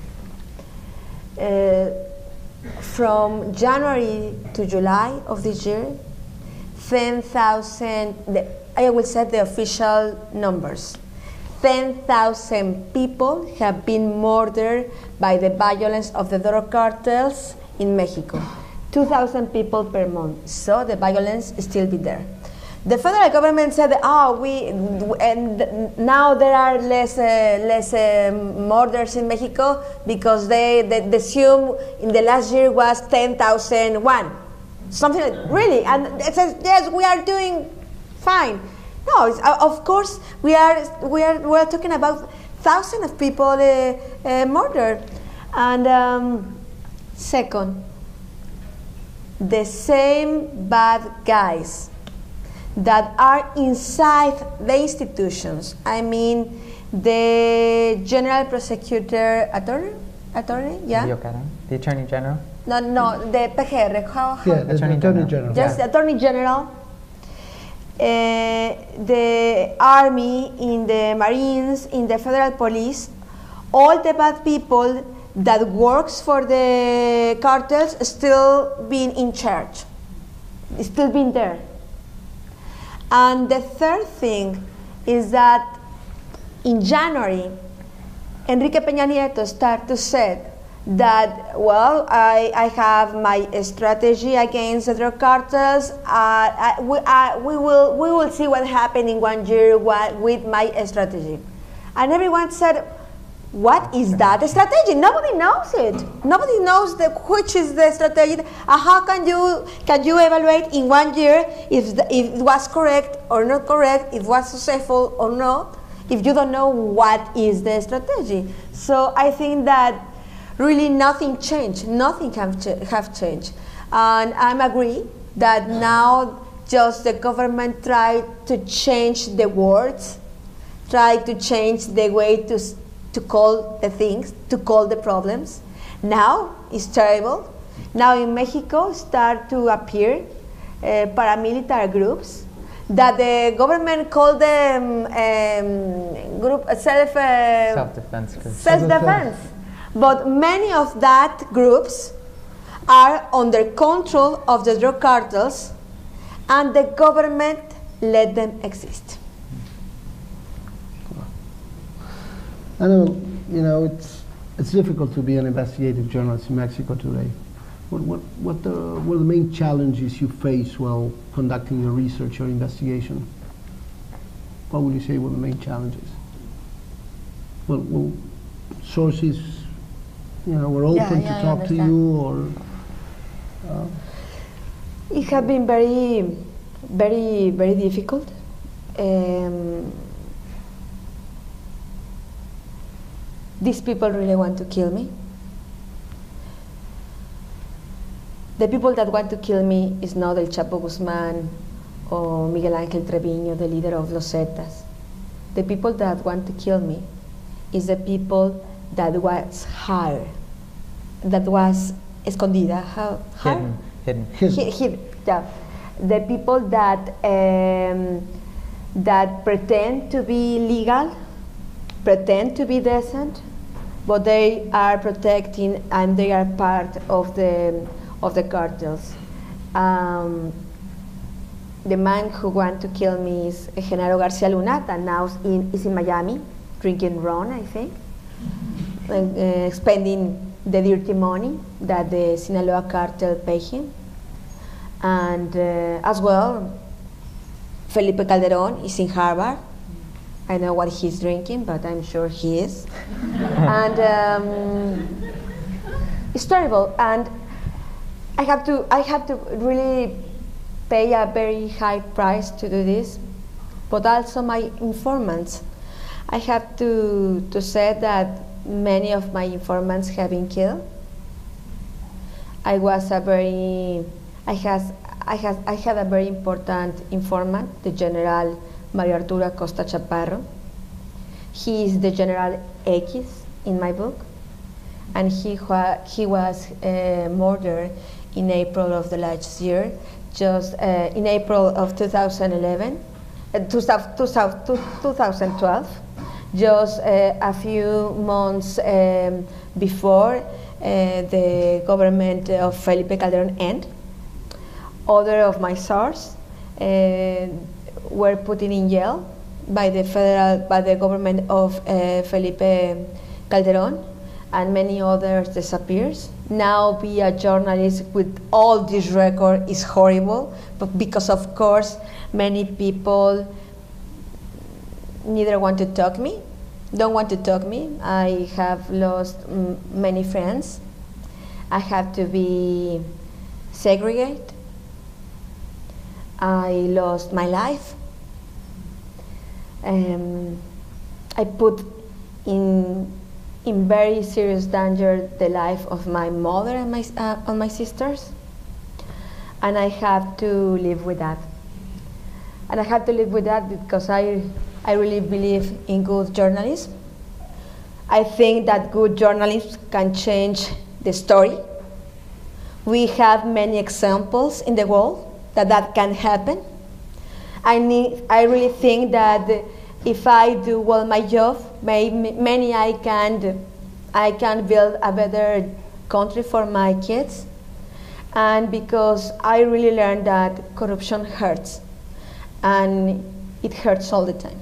From January to July of this year, 10,000, I will say the official numbers, 10,000 people have been murdered by the violence of the drug cartels in Mexico. 2,000 people per month. So the violence is still be there. The federal government said, and now there are less murders in Mexico because they assume in the last year was 10,001. Something like, really, and it says, yes, we are doing fine. No, of course we are talking about thousands of people murdered. And second, the same bad guys that are inside the institutions. I mean, the general prosecutor, attorney, yeah? The attorney general? No, the PGR. Yeah, the attorney general. Just the attorney general, the army, in the Marines, in the federal police, all the bad people that works for the cartels still being in charge, still being there. And the third thing is that in January, Enrique Peña Nieto started to say that, well, I have my strategy against the drug cartels. We will see what happened in 1 year with my strategy. And everyone said, what is that strategy? Nobody knows it. Nobody knows which is the strategy. How can you evaluate in 1 year if it was correct or not correct, if it was successful or not, if you don't know what is the strategy? So I think that really nothing changed. Nothing have changed. And I agree that now just the government tried to change the words, tried to change the way to to call the things, to call the problems. Now it's terrible. Now in Mexico start to appear paramilitary groups that the government called them self-defense groups. Self-defense. But many of that groups are under control of the drug cartels, and the government let them exist. I know, you know, it's difficult to be an investigative journalist in Mexico today. What are the main challenges you face while conducting your research or investigation? What would you say were the main challenges? Well, sources, you know, were open to talk to you, or? It has been very, very, very difficult. These people really want to kill me. The people that want to kill me is not El Chapo Guzmán or Miguel Ángel Treviño, the leader of Los Zetas. The people that want to kill me is the people that was hired, that was escondida, hidden. Yeah. The people that that pretend to be legal, pretend to be decent, but they are protecting and they are part of the cartels. The man who want to kill me is Genaro Garcia Luna, that now is in Miami, drinking rum, I think, spending the dirty money that the Sinaloa cartel pay him. And as well, Felipe Calderon is in Harvard. I know what he's drinking, but I'm sure he is. And it's terrible. And I have to really pay a very high price to do this, but also my informants. I have to say that many of my informants have been killed. I had a very important informant, the General Mario Arturo Acosta Chaparro. He is the General X in my book, and he was murdered in April of the last year, just in April of 2012, just a few months before the government of Felipe Calderon ended. Other of my sources were put in jail by the government of Felipe Calderon, and many others disappears. Now be a journalist with all this record is horrible, but because of course many people neither want to talk me, don't want to talk me. I have lost many friends. I have to be segregated. I lost my life. I put in very serious danger the life of my mother and my sisters, and I have to live with that. And I have to live with that because I really believe in good journalism. I think that good journalism can change the story. We have many examples in the world that can happen. I really think that if I do well my job, I can build a better country for my kids. And because I really learned that corruption hurts, and it hurts all the time.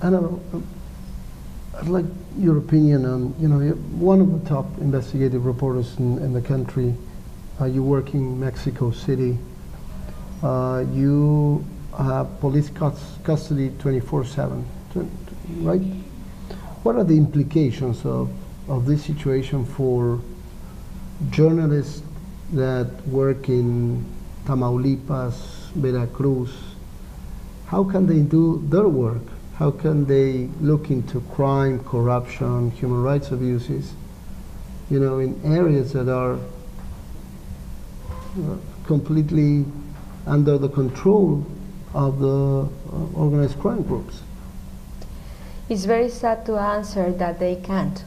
Anna, I'd like your opinion on, you're one of the top investigative reporters in the country. You work in Mexico City. You have police custody 24/7, right? What are the implications of this situation for journalists that work in Tamaulipas, Veracruz? How can they do their work? How can they look into crime, corruption, human rights abuses, in areas that are completely under the control of the organized crime groups? It's very sad to answer that they can't.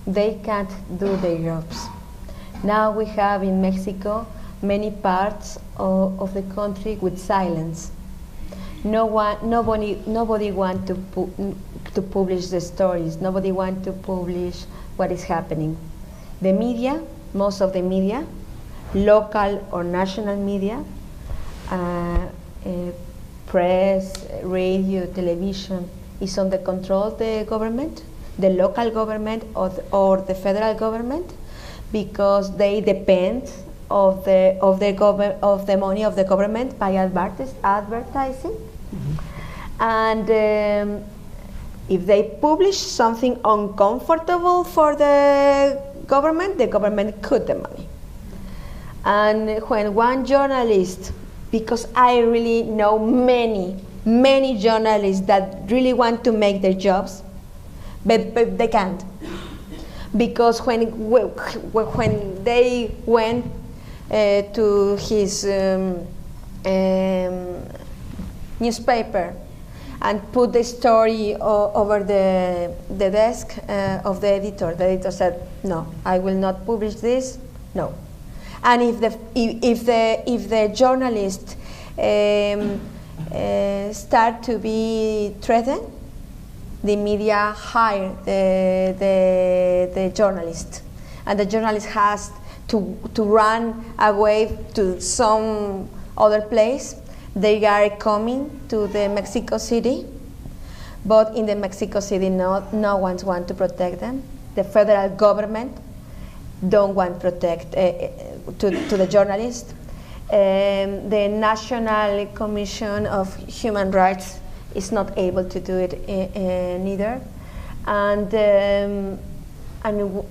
They can't do their jobs. Now we have in Mexico many parts of the country with silence. Nobody want to publish the stories. Nobody want to publish what is happening. The media, most of the media, local or national media, press, radio, television, is on the control of the government, the local government or the federal government, because they depend of the money of the government by advertising. Mm-hmm. And if they publish something uncomfortable for the government cut the money. And when one journalist, because I really know many journalists that really want to make their jobs, but they can't. Because when they went to his newspaper and put the story over the desk of the editor said, no, I will not publish this, no. And if the journalist start to be threatened, the media hire the journalist, and the journalist has to run away to some other place. They are coming to the Mexico City, but in the Mexico City, no one wants to protect them. The federal government don't want to protect to the journalist. The National Commission of Human Rights is not able to do it neither. And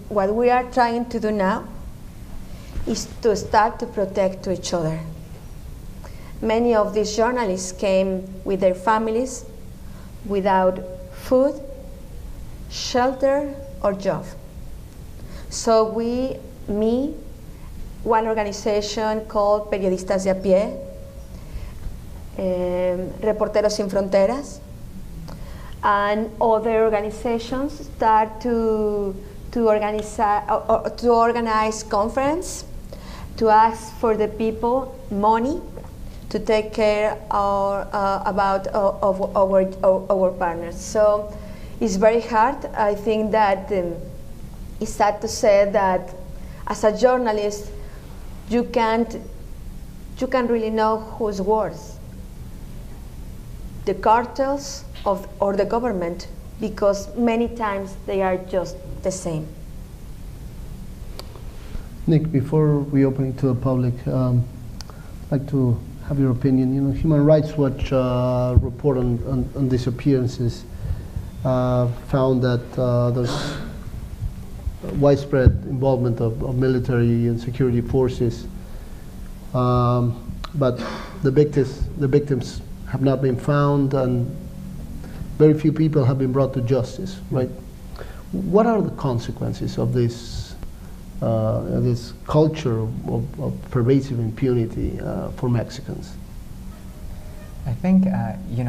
what we are trying to do now is to start to protect to each other. Many of these journalists came with their families without food, shelter, or job. So one organization called Periodistas de a Pie, Reporteros Sin Fronteras, and other organizations start to organize conference, to ask for the people money to take care about our partners. So it's very hard. I think that it's sad to say that as a journalist, you can't really know who's worse, the cartels or the government, because many times they are just the same. Nick, before we open it to the public, I'd like to have your opinion. You know, Human Rights Watch report on disappearances found that there's widespread involvement of military and security forces, but the victims have not been found, and very few people have been brought to justice. Right? What are the consequences of this culture of pervasive impunity for Mexicans? I think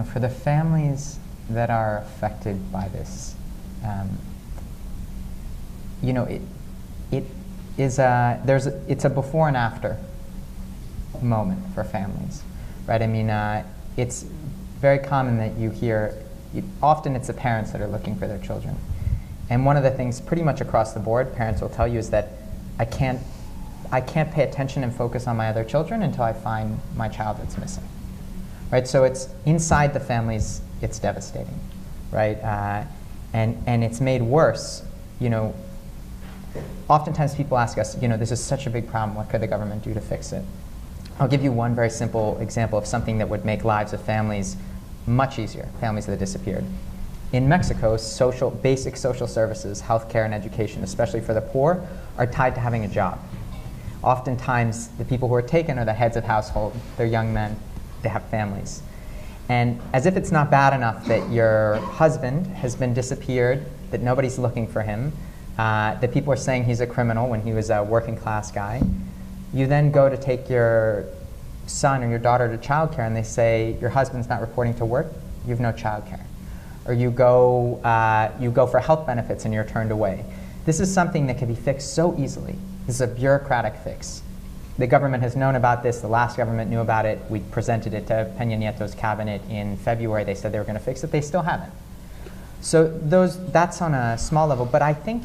for the families that are affected by this, it's a before and after moment for families, right? I mean, it's very common that you hear, often it's the parents that are looking for their children. And one of the things pretty much across the board parents will tell you is that I can't pay attention and focus on my other children until I find my child that's missing, right? So it's inside the families, it's devastating, right? And it's made worse, oftentimes people ask us, this is such a big problem, what could the government do to fix it? I'll give you one very simple example of something that would make lives of families much easier, families that have disappeared. In Mexico, basic social services, healthcare and education, especially for the poor, are tied to having a job. Oftentimes, the people who are taken are the heads of household, they're young men, they have families. And as if it's not bad enough that your husband has been disappeared, that nobody's looking for him, that people are saying he's a criminal when he was a working class guy, you then go to take your son or your daughter to childcare and they say your husband's not reporting to work, you have no childcare. Or you go for health benefits and you're turned away. This is something that can be fixed so easily. This is a bureaucratic fix. The government has known about this. The last government knew about it. We presented it to Peña Nieto's cabinet in February. They said they were going to fix it. They still haven't. So that's on a small level. But I think,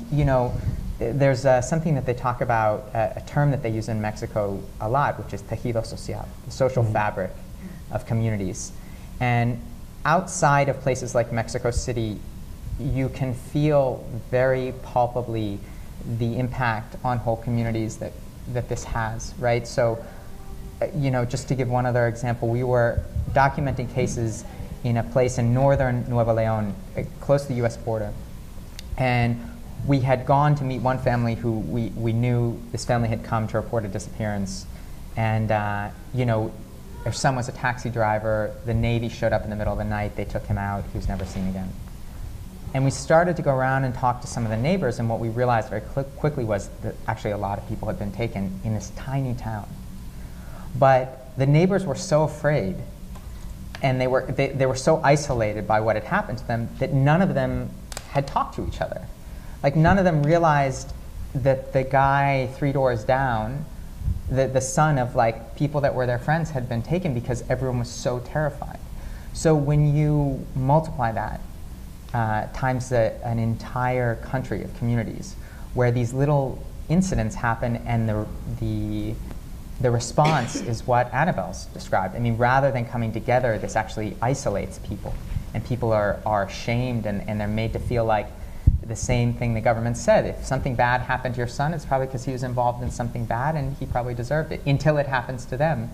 there's something that they talk about, a term that they use in Mexico a lot, which is tejido social, the social fabric of communities. And outside of places like Mexico City, you can feel very palpably the impact on whole communities that this has, right? So, just to give one other example, we were documenting cases in a place in northern Nuevo León, close to the US border. And we had gone to meet one family who we knew this family had come to report a disappearance. And, their son was a taxi driver. The Navy showed up in the middle of the night. They took him out. He was never seen again. And we started to go around and talk to some of the neighbors, and what we realized very quickly was that actually a lot of people had been taken in this tiny town. But the neighbors were so afraid, and they were so isolated by what had happened to them that none of them had talked to each other. Like, none of them realized that the guy 3 doors down, the son of people that were their friends, had been taken because everyone was so terrified. So when you multiply that times an entire country of communities where these little incidents happen, and the response is what Anabel's described. I mean, rather than coming together, this actually isolates people, and people are shamed, and they're made to feel like the same thing the government said. If something bad happened to your son, it's probably because he was involved in something bad and he probably deserved it. Until it happens to them,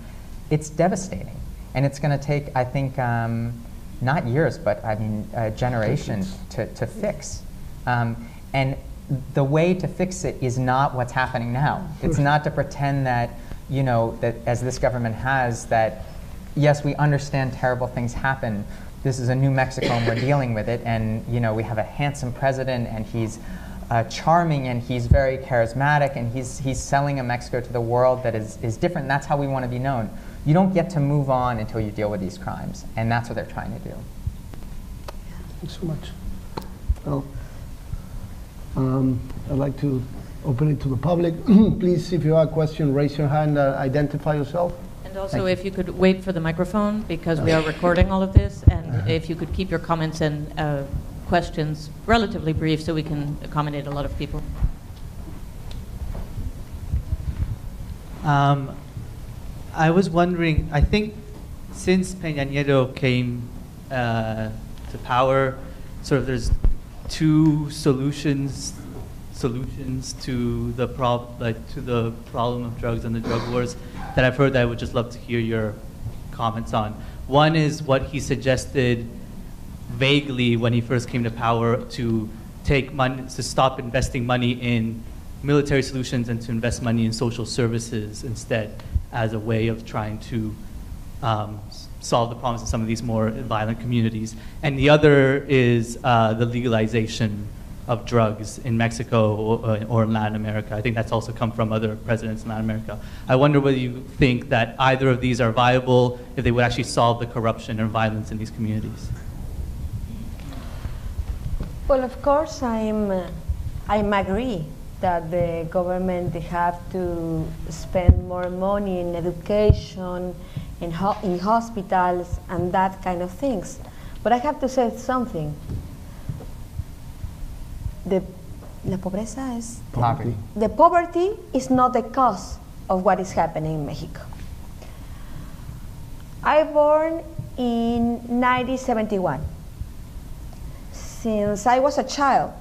it's devastating. And it's going to take, I think, not years, but I mean a generation to fix. And the way to fix it is not what's happening now. It's not to pretend that, that as this government has, that yes, we understand terrible things happen. This is a new Mexico and we're dealing with it, and we have a handsome president, and he's charming, and he's very charismatic, and he's selling a Mexico to the world that is different. And that's how we want to be known. You don't get to move on until you deal with these crimes, and that's what they're trying to do. Thanks so much. Well, I'd like to open it to the public. Please, if you have a question, raise your hand, identify yourself. And also, if you could wait for the microphone, because we are recording all of this, and if you could keep your comments and questions relatively brief so we can accommodate a lot of people. I was wondering, I think since Peña Nieto came to power, sort of there's two solutions to the problem of drugs and the drug wars that I've heard that I would just love to hear your comments on. One is what he suggested vaguely when he first came to power, to take money, to stop investing money in military solutions and to invest money in social services instead, as a way of trying to solve the problems of some of these more violent communities. And the other is the legalization of drugs in Mexico or in Latin America. I think that's also come from other presidents in Latin America. I wonder whether you think that either of these are viable, if they would actually solve the corruption and violence in these communities. Well, of course, I'm agree that the government have to spend more money in education, in hospitals, and that kind of things. But I have to say something. La pobreza es Poverty. The poverty is not the cause of what is happening in Mexico. I born in 1971. Since I was a child,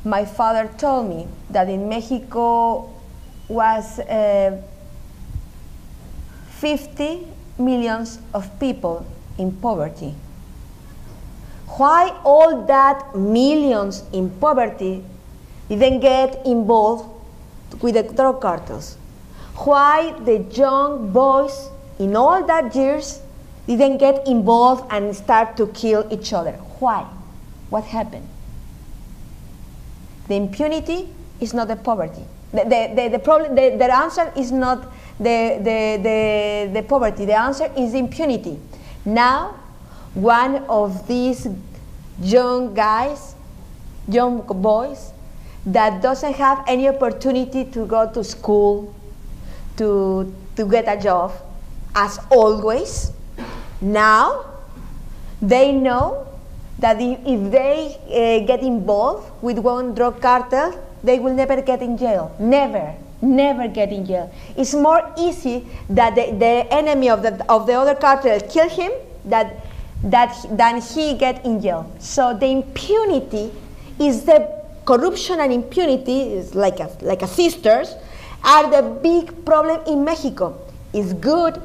my father told me that in Mexico was 50 million of people in poverty. Why all that millions in poverty didn't get involved with the drug cartels? Why the young boys in all that years didn't get involved and start to kill each other? Why? What happened? The impunity is not the poverty. The problem. The answer is not the poverty. The answer is impunity. Now, one of these young guys, young boys, that doesn't have any opportunity to go to school, to get a job, as always, now they know that if they get involved with one drug cartel, they will never get in jail. Never get in jail. It's more easy that the enemy of the other cartel kill him than he get in jail. So the impunity is the corruption, and impunity is like a sisters, are the big problem in Mexico. It's good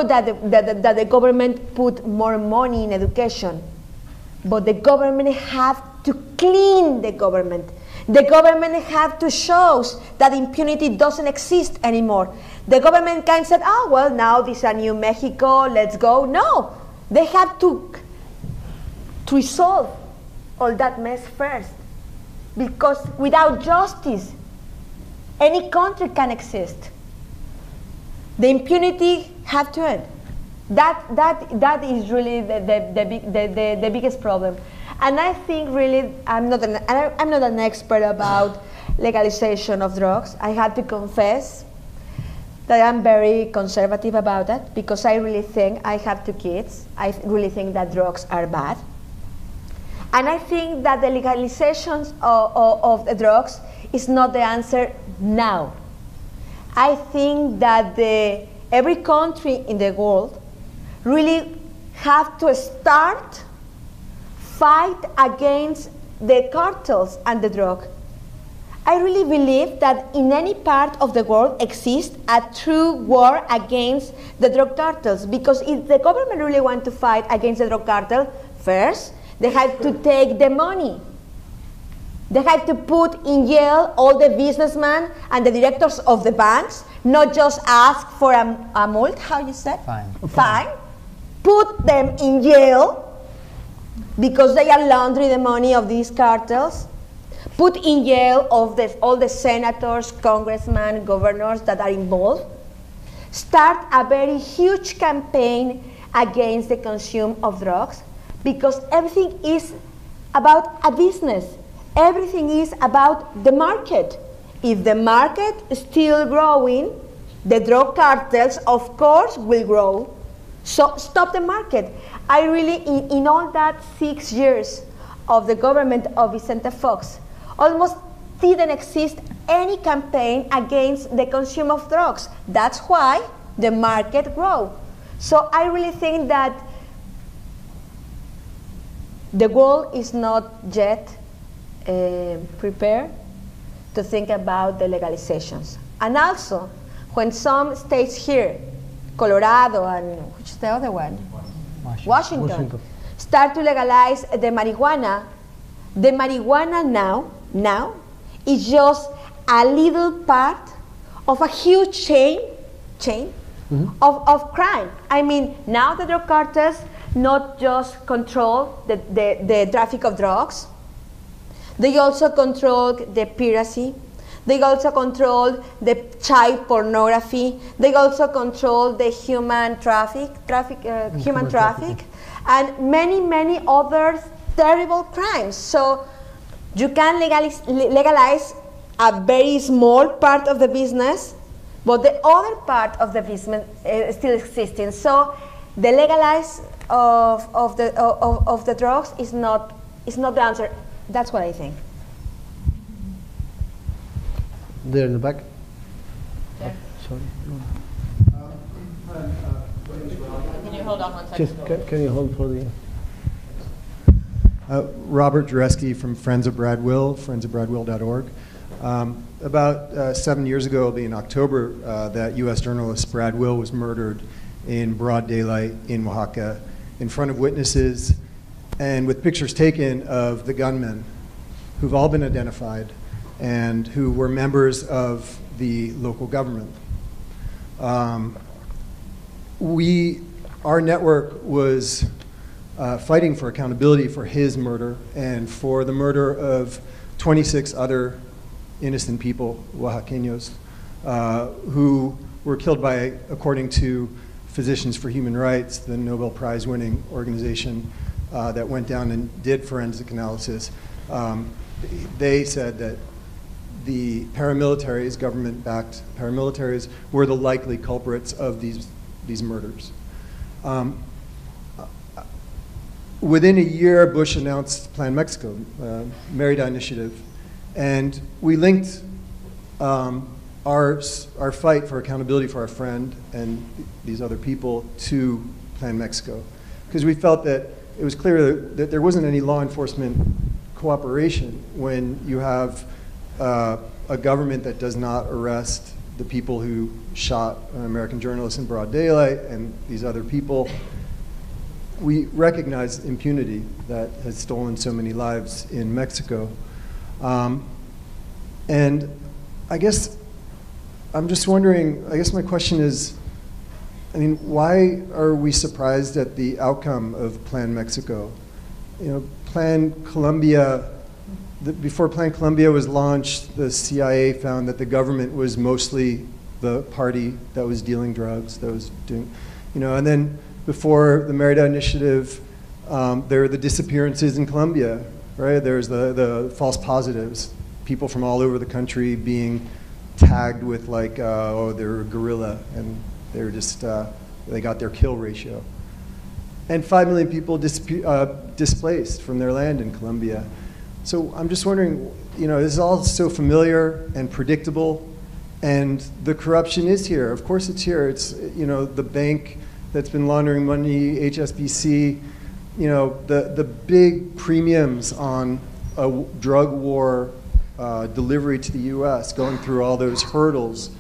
that the government put more money in education, but the government have to clean the government. The government have to show that impunity doesn't exist anymore. The government can say, oh, well, now this is a new Mexico, let's go. No, they have to resolve all that mess first. Because without justice, any country can exist. The impunity have to end. That is really the biggest problem. And I think really, I'm not an expert about legalization of drugs. I have to confess that I'm very conservative about that, because I really think, I have 2 kids, I really think that drugs are bad. And I think that the legalization of the drugs is not the answer now. I think that every country in the world really have to start fight against the cartels and the drug. I really believe that in any part of the world exists a true war against the drug cartels, because if the government really want to fight against the drug cartel, first, they have to take the money. They have to put in jail all the businessmen and the directors of the banks, not just ask for a multa, how you say? Fine. Put them in jail because they are laundering the money of these cartels. Put in jail all the senators, congressmen, governors that are involved. Start a very huge campaign against the consume of drugs, because everything is about a business. Everything is about the market. If the market is still growing, the drug cartels, of course, will grow. So stop the market. I really, in all that 6 years of the government of Vicente Fox, almost didn't exist any campaign against the consume of drugs. That's why the market grew. So I really think that the world is not yet prepared to think about the legalizations. And also, when some states here, Colorado and which is the other one? Washington. Start to legalize the marijuana now is just a little part of a huge chain of crime. I mean, now the drug cartels not just control the traffic of drugs, they also control the piracy, they also control the child pornography, they also control the human traffic, and many other terrible crimes. So you can legalize a very small part of the business, but the other part of the business is still existing. So the legalize of the drugs is not the answer. That's what I think. There in the back. There. Sorry. Can you hold on one second? Just can you hold for the... Robert Jareski from Friends of Brad Will, friendsofbradwill.org. About 7 years ago, in October, that U.S. journalist Brad Will was murdered in broad daylight in Oaxaca in front of witnesses and with pictures taken of the gunmen who've all been identified and who were members of the local government. Our network was fighting for accountability for his murder and for the murder of 26 other innocent people, Oaxaqueños, who were killed by, according to Physicians for Human Rights, the Nobel Prize-winning organization that went down and did forensic analysis. They said that the paramilitaries, government-backed paramilitaries, were the likely culprits of these murders. Within a year, Bush announced Plan Mexico, Merida Initiative, and we linked our fight for accountability for our friend and these other people to Plan Mexico, because we felt that it was clear that there wasn't any law enforcement cooperation when you have a government that does not arrest the people who shot an American journalist in broad daylight and these other people. We recognize impunity that has stolen so many lives in Mexico. And I guess I'm just wondering, I guess my question is, I mean, why are we surprised at the outcome of Plan Mexico? You know, Plan Colombia, before Plan Colombia was launched, the CIA found that the government was mostly the party that was dealing drugs, that was doing, you know, and then before the Merida Initiative, there were the disappearances in Colombia, right? There's the false positives, people from all over the country being tagged with like, oh, they're a guerrilla, and they were just, they got their kill ratio. And 5 million people displaced from their land in Colombia. So I'm just wondering, you know, this is all so familiar and predictable, and the corruption is here. Of course it's here. It's, you know, the bank that's been laundering money, HSBC, you know, the big premiums on a drug war delivery to the US, going through all those hurdles,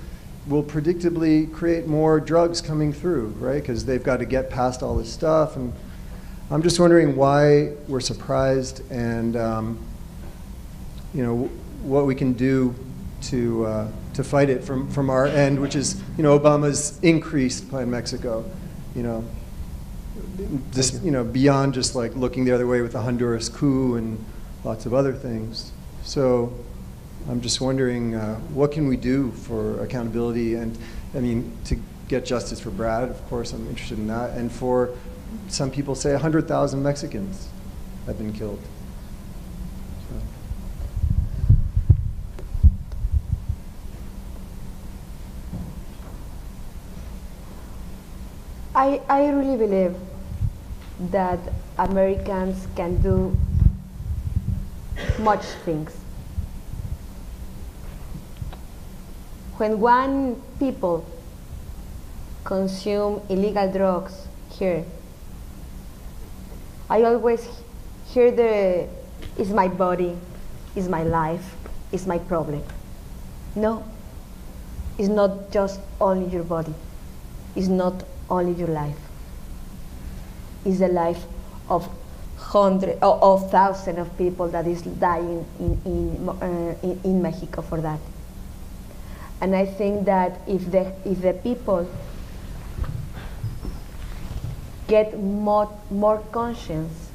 will predictably create more drugs coming through, right? Because they've got to get past all this stuff. And I'm just wondering why we're surprised, and you know, what we can do to fight it from our end, which is, you know, Obama's increased Plan Mexico, you know, this, you know, beyond just like looking the other way with the Honduras coup and lots of other things. So I'm just wondering, what can we do for accountability? And I mean, to get justice for Brad, of course, I'm interested in that. And for some people say 100,000 Mexicans have been killed. I really believe that Americans can do much things. When one people consume illegal drugs here, I always hear it's my body, it's my life, it's my problem. No, it's not just only your body. It's not only your life. It's the life of hundreds of thousands of people that is dying in Mexico for that. And I think that if the people get more conscious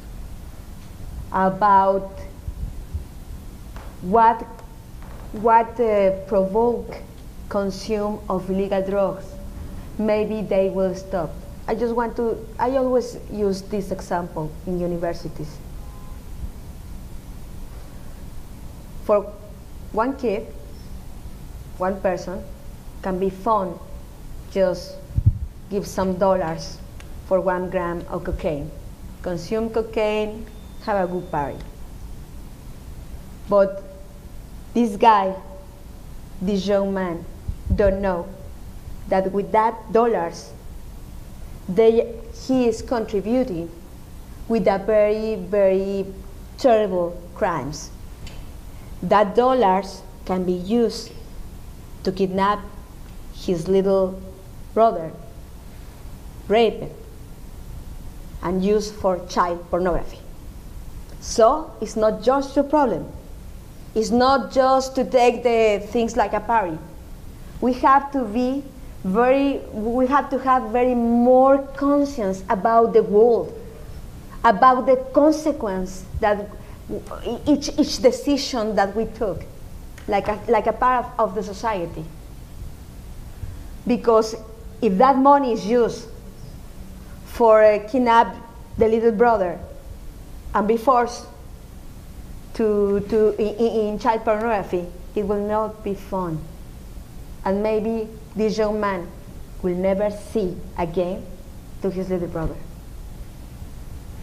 about what provoke consume of illegal drugs, maybe they will stop. I always use this example in universities. For one kid, one person can be found just give some dollars for 1 gram of cocaine. Consume cocaine, have a good party. But this guy, this young man, don't know that with that dollars, he is contributing with a very, very terrible crimes. That dollars can be used to kidnap his little brother, rape him, and use for child pornography. So it's not just your problem. It's not just to take the things like a party. We have to have very more conscience about the world, about the consequence that each decision that we took, like a part of the society. Because if that money is used for kidnap the little brother and be forced in child pornography, it will not be fun. And maybe this young man will never see again to his little brother.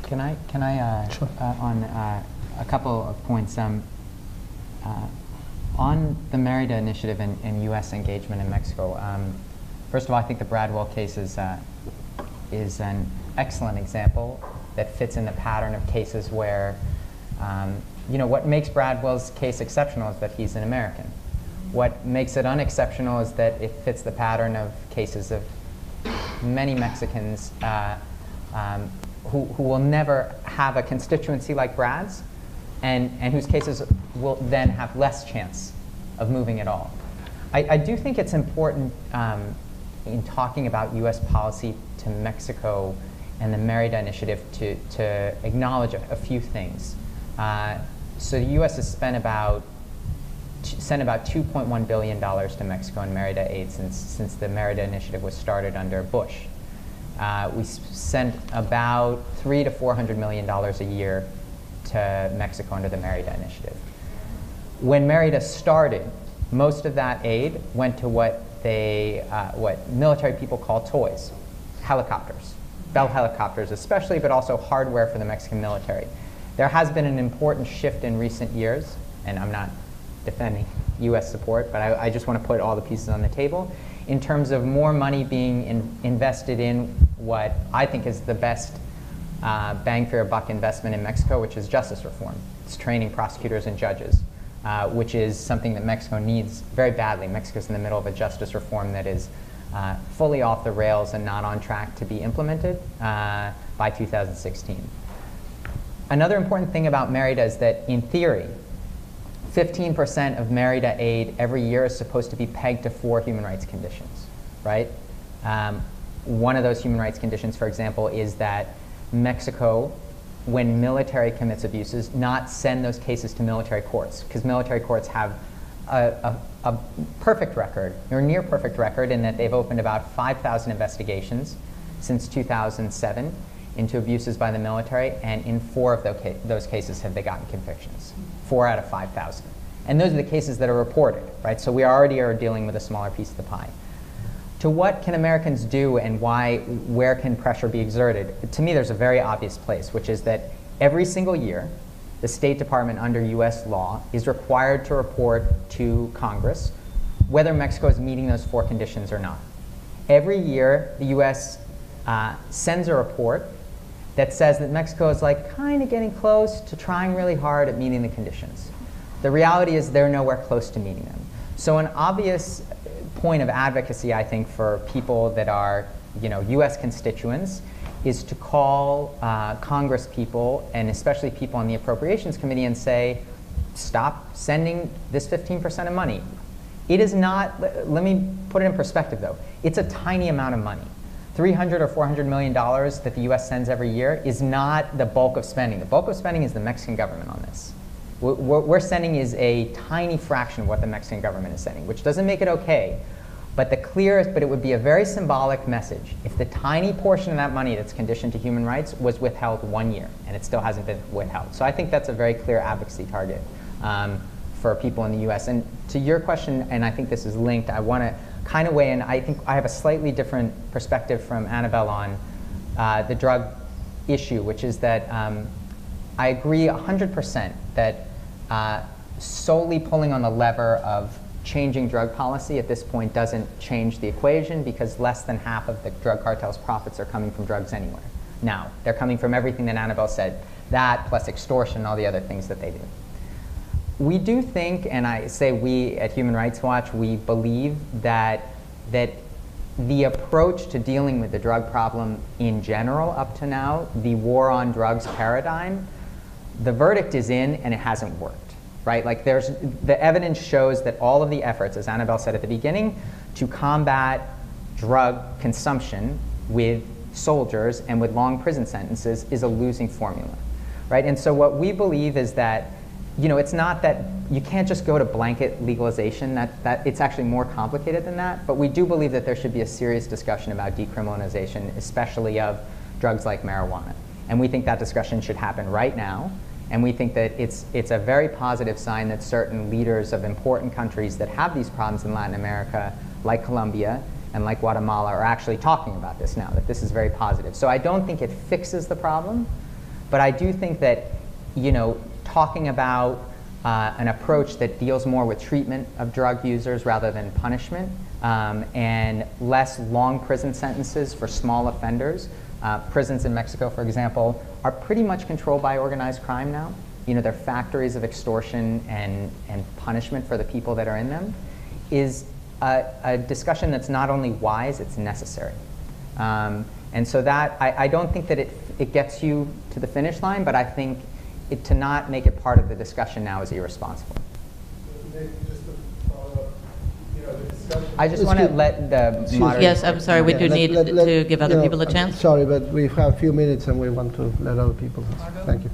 Can I Sure. On a couple of points. On the Merida initiative and U.S. engagement in Mexico, first of all, I think the Bradwell case is an excellent example that fits in the pattern of cases where, what makes Bradwell's case exceptional is that he's an American. What makes it unexceptional is that it fits the pattern of cases of many Mexicans who will never have a constituency like Brad's, and whose cases will then have less chance of moving at all. I do think it's important in talking about U.S. policy to Mexico and the Merida initiative to acknowledge a few things. So the U.S. has sent about $2.1 billion to Mexico in Merida aid since the Merida initiative was started under Bush. We sent about $300 to $400 million a year to Mexico under the Merida initiative. When Merida started, most of that aid went to what military people call toys, helicopters, Bell helicopters especially, but also hardware for the Mexican military. There has been an important shift in recent years, and I'm not defending U.S. support, but I just want to put all the pieces on the table, in terms of more money being invested in what I think is the best bang for your buck investment in Mexico, which is justice reform. It's training prosecutors and judges, which is something that Mexico needs very badly. Mexico's in the middle of a justice reform that is fully off the rails and not on track to be implemented by 2016. Another important thing about Merida is that, in theory, 15% of Merida aid every year is supposed to be pegged to 4 human rights conditions, right? One of those human rights conditions, for example, is that Mexico, when military commits abuses, not send those cases to military courts, because military courts have a perfect record, or near perfect record, in that they've opened about 5,000 investigations since 2007 into abuses by the military, and in 4 of those cases have they gotten convictions. 4 out of 5,000. And those are the cases that are reported, right? So we already are dealing with a smaller piece of the pie. To what can Americans do, and where can pressure be exerted? To me, there's a very obvious place, which is that every single year, the State Department under US law is required to report to Congress whether Mexico is meeting those 4 conditions or not. Every year, the US sends a report that says that Mexico is kind of getting close to trying really hard at meeting the conditions. The reality is they're nowhere close to meeting them. So an obvious point of advocacy, I think, for people that are US constituents is to call Congress people, and especially people on the Appropriations Committee, and say, stop sending this 15% of money. It is not, let me put it in perspective though, it's a tiny amount of money. $300 or $400 million that the US sends every year is not the bulk of spending. The bulk of spending is the Mexican government on this. What we're sending is a tiny fraction of what the Mexican government is sending, which doesn't make it okay, but it would be a very symbolic message if the tiny portion of that money that's conditioned to human rights was withheld 1 year, and it still hasn't been withheld. So I think that's a very clear advocacy target for people in the US. And to your question, and I think this is linked, I want to kind of weigh in. I think I have a slightly different perspective from Anabel on the drug issue, which is that I agree 100% that solely pulling on the lever of changing drug policy at this point doesn't change the equation, because less than half of the drug cartel's profits are coming from drugs anywhere. Now, they're coming from everything that Anabel said, that plus extortion and all the other things that they do. We do think, and I say we at Human Rights Watch, we believe that the approach to dealing with the drug problem in general up to now, the war on drugs paradigm, the verdict is in and it hasn't worked, right? The evidence shows that all of the efforts, as Anabel said at the beginning, to combat drug consumption with soldiers and with long prison sentences is a losing formula, right? And so what we believe is that you know, it's not that you can't just go to blanket legalization. That it's actually more complicated than that. But we do believe that there should be a serious discussion about decriminalization, especially of drugs like marijuana. And we think that discussion should happen right now. And we think that it's a very positive sign that certain leaders of important countries that have these problems in Latin America, like Colombia and like Guatemala, are actually talking about this now, that this is very positive. So I don't think it fixes the problem, but I do think that, you know, talking about an approach that deals more with treatment of drug users rather than punishment, and less long prison sentences for small offenders. Prisons in Mexico, for example, are pretty much controlled by organized crime now. You know, they're factories of extortion and punishment for the people that are in them, is a discussion that's not only wise, it's necessary. And so that, I don't think that it gets you to the finish line, but I think to not make it part of the discussion now is irresponsible. Just to follow up, you know, the discussion. I just want to let the moderator... Yes, I'm sorry, we do need to give other people a I'm chance. Sorry, but we have a few minutes and we want to let other people. Thank you.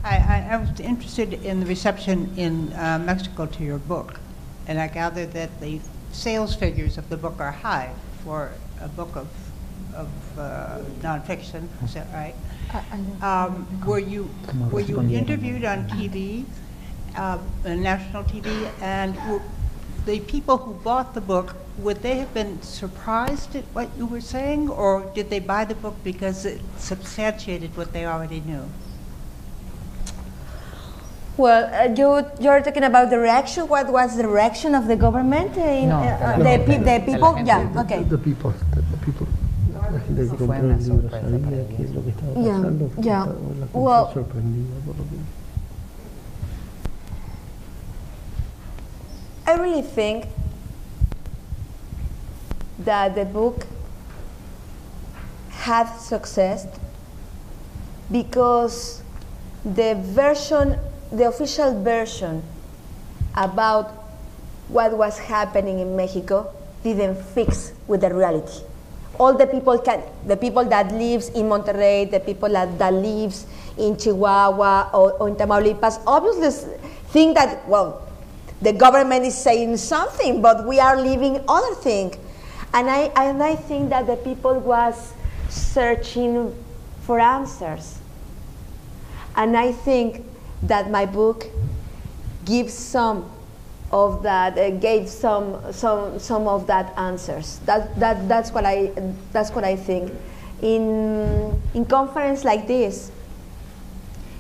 I was interested in the reception in Mexico to your book, and I gather that the sales figures of the book are high for a book of nonfiction. Is that right? Were you interviewed on TV, national TV, and the people who bought the book, would they have been surprised at what you were saying, or did they buy the book because it substantiated what they already knew? Well, you're talking about the reaction. What was the reaction of the government? The people? Yeah, okay. The people. La gente que compró el libro sabía qué es lo que estaba pasando. Yeah. La gente Well, sorprendida por lo que... I really think that the book had success because the official version about what was happening in Mexico didn't fix with the reality. All the people that lives in Monterrey, the people that lives in Chihuahua or in Tamaulipas, obviously think that, well, the government is saying something, but we are living other thing. And I think that the people was searching for answers. And I think that my book gives some of that, gave some of that answers. That's what I think. In conference like this,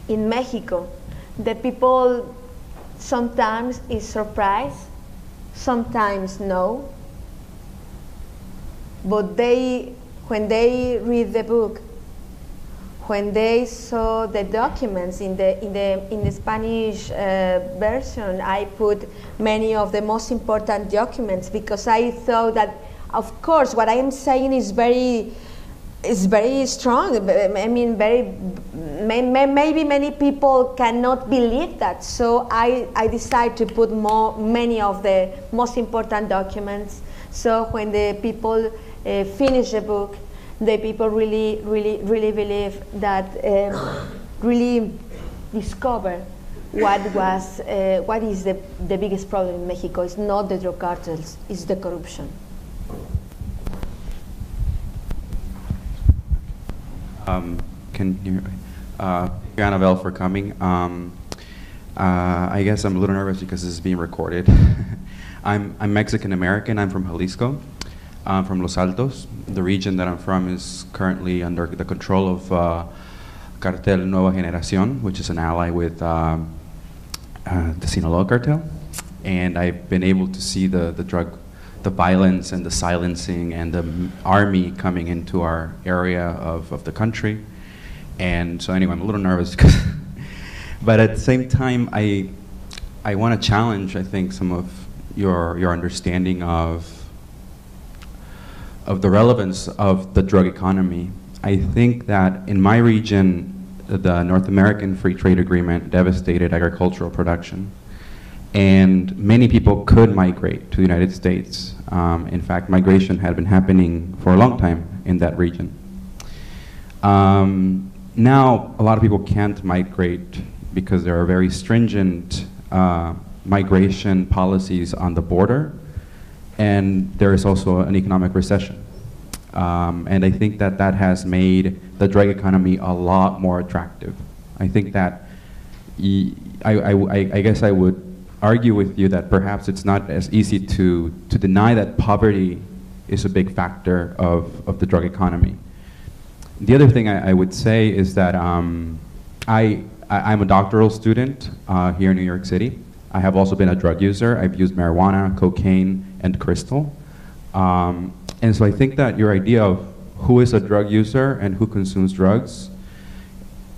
in Mexico, the people sometimes is surprised, sometimes no. But when they read the book, when they saw the documents in the Spanish version, I put many of the most important documents because I thought that, of course, what I am saying is very strong. I mean, maybe many people cannot believe that. So I decided to put many of the most important documents. So when the people finish the book, the people really believe that, really discover what is the biggest problem in Mexico. It's not the drug cartels, it's the corruption. Can you hear me? Thank you, Anabel, for coming. I guess I'm a little nervous because this is being recorded. I'm Mexican American. I'm from Jalisco. I'm from Los Altos. The region that I'm from is currently under the control of Cartel Nueva Generación, which is an ally with the Sinaloa cartel. And I've been able to see the violence and the silencing and the army coming into our area of the country. And so anyway, I'm a little nervous because, but at the same time, I want to challenge, I think, some of your understanding of the relevance of the drug economy. I think that in my region, the North American Free Trade Agreement devastated agricultural production. And many people could migrate to the United States. In fact, migration had been happening for a long time in that region. Now, a lot of people can't migrate because there are very stringent migration policies on the border, and there is also an economic recession. And I think that that has made the drug economy a lot more attractive. I think that I guess I would argue with you that perhaps it's not as easy to deny that poverty is a big factor of the drug economy. The other thing I would say is that I'm a doctoral student here in New York City. I have also been a drug user. I've used marijuana, cocaine, and crystal. And so I think that your idea of who is a drug user and who consumes drugs,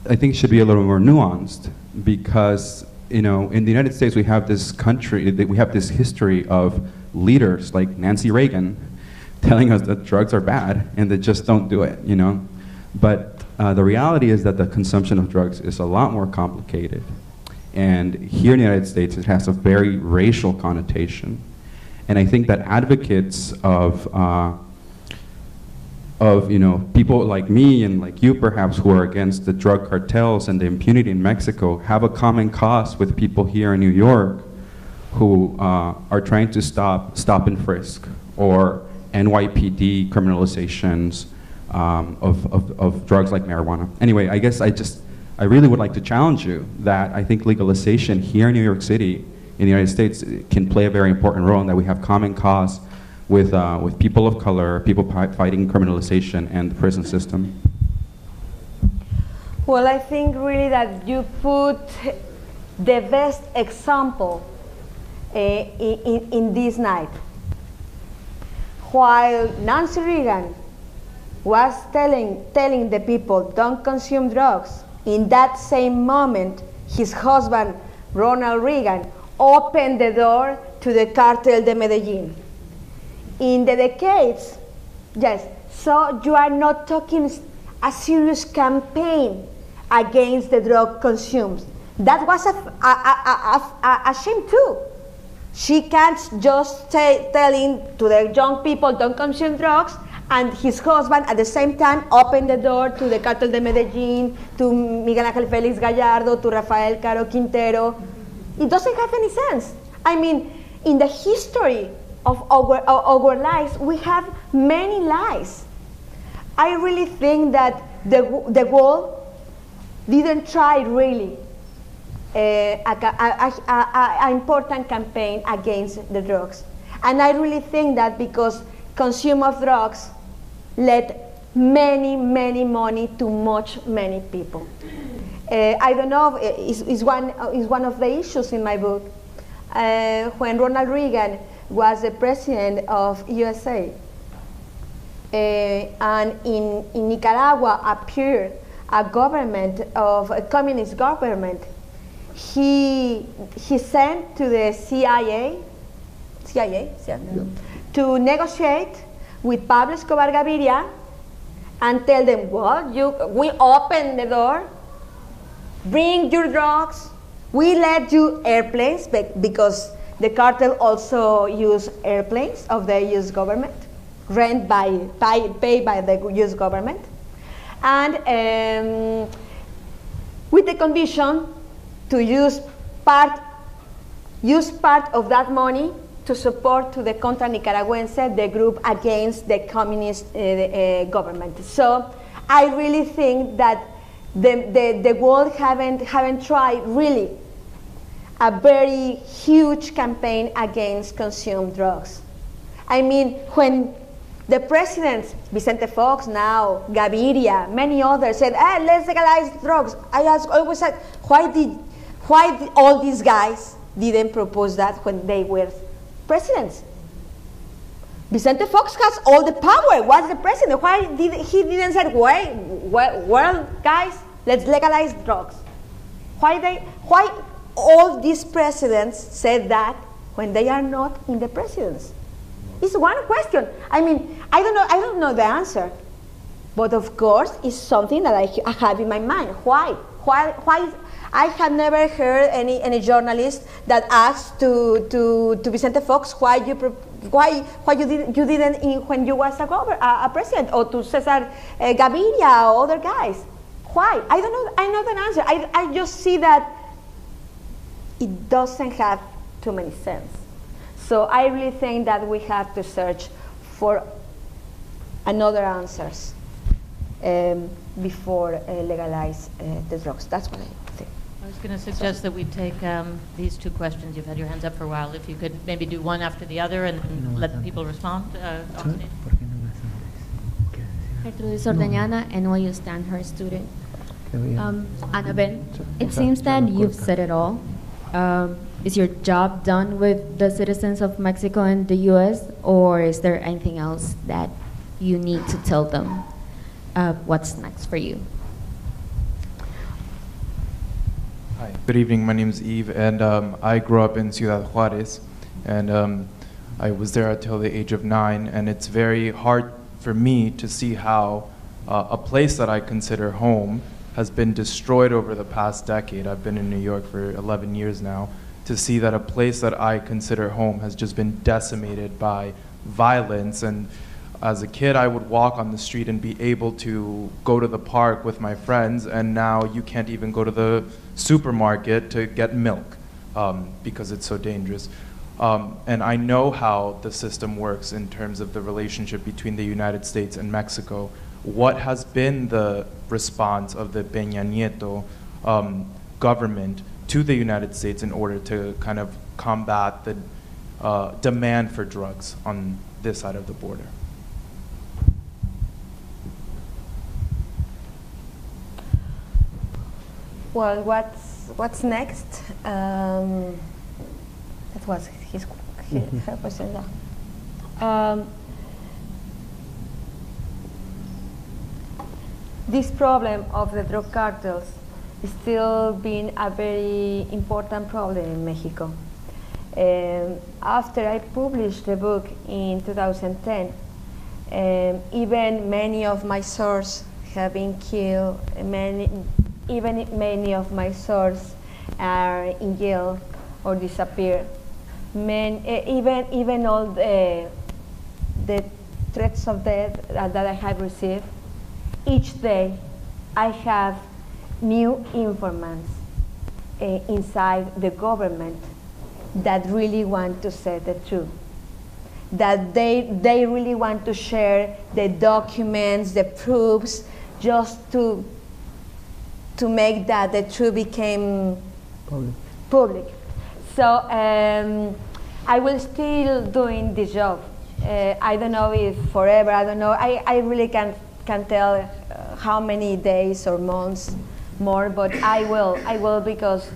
I think should be a little more nuanced, because in the United States we have this history of leaders like Nancy Reagan telling us that drugs are bad and they just don't do it, But the reality is that the consumption of drugs is a lot more complicated. And here in the United States, it has a very racial connotation. And I think that advocates of people like me and like you perhaps who are against the drug cartels and the impunity in Mexico have a common cause with people here in New York who are trying to stop and frisk, or NYPD criminalizations of drugs like marijuana. Anyway, I guess I really would like to challenge you that I think legalization here in New York City, in the United States, can play a very important role, and that we have common cause with people of color, people fighting criminalization and the prison system. Well, I think really that you put the best example in this night. While Nancy Reagan was telling the people, don't consume drugs, in that same moment, his husband, Ronald Reagan, opened the door to the cartel de Medellin. In the decades, yes, so you are not talking a serious campaign against the drug consumed. That was a shame too. She can't just telling to the young people, don't consume drugs, and his husband at the same time opened the door to the cartel de Medellin, to Miguel Ángel Félix Gallardo, to Rafael Caro Quintero. It doesn't have any sense. I mean, in the history of our lives, we have many lies. I really think that the world didn't try really an important campaign against the drugs. And I really think that because consume of drugs led many money to many people. I don't know, is one of the issues in my book. When Ronald Reagan was the president of USA, and in Nicaragua appeared a government of a communist government, he sent to the CIA to negotiate with Pablo Escobar Gaviria and tell them, well, we open the door, bring your drugs, we let you airplanes, because the cartel also use airplanes of the US government, paid by the US government, and with the condition to use part of that money to support to the Contra Nicaragüense, the group against the communist government. So I really think that the world haven't tried really a very huge campaign against consumed drugs. I mean, when the presidents, Vicente Fox now, Gaviria, many others said, let's legalize drugs, I always said, why all these guys didn't propose that when they were presidents? Vicente Fox has all the power, was the president. Why he didn't say, well, guys, let's legalize drugs? Why all these presidents said that when they are not in the presidency? It's one question. I mean, I don't know the answer, but of course it's something that I have in my mind. Why? I have never heard any journalist that asked to Vicente Fox why you didn't when you was a president, or to Cesar Gaviria or other guys. Why? I don't know. I know the answer. I just see that it doesn't have too many sense. So I really think that we have to search for another answers before legalize the drugs. That's what I think. I was going to suggest that we take these two questions. You've had your hands up for a while. If you could maybe do one after the other and let the people respond. Gertrudis Ordeñana, NYU Stanford student. Anabel, it seems that you've said it all. Is your job done with the citizens of Mexico and the U.S., or is there anything else that you need to tell them? What's next for you? Hi, good evening. My name is Eve, and I grew up in Ciudad Juarez, and I was there until the age of 9, and it's very hard for me to see how a place that I consider home has been destroyed over the past decade. I've been in New York for 11 years now, to see that a place that I consider home has just been decimated by violence. And as a kid, I would walk on the street and be able to go to the park with my friends, and now you can't even go to the supermarket to get milk because it's so dangerous. And I know how the system works in terms of the relationship between the United States and Mexico. What has been the response of the Peña Nieto government to the United States in order to kind of combat the demand for drugs on this side of the border? Well, what's next? That was her question. This problem of the drug cartels is still being a very important problem in Mexico. After I published the book in 2010, even many of my sources have been killed. Many of my sources are in jail or disappear. Even all the threats of death that I have received, each day I have new informants inside the government that really want to say the truth. That they really want to share the documents, the proofs, just to make that the truth became public. So I will still doing this job. I don't know if forever, I don't know. I really can't tell how many days or months more, but I will because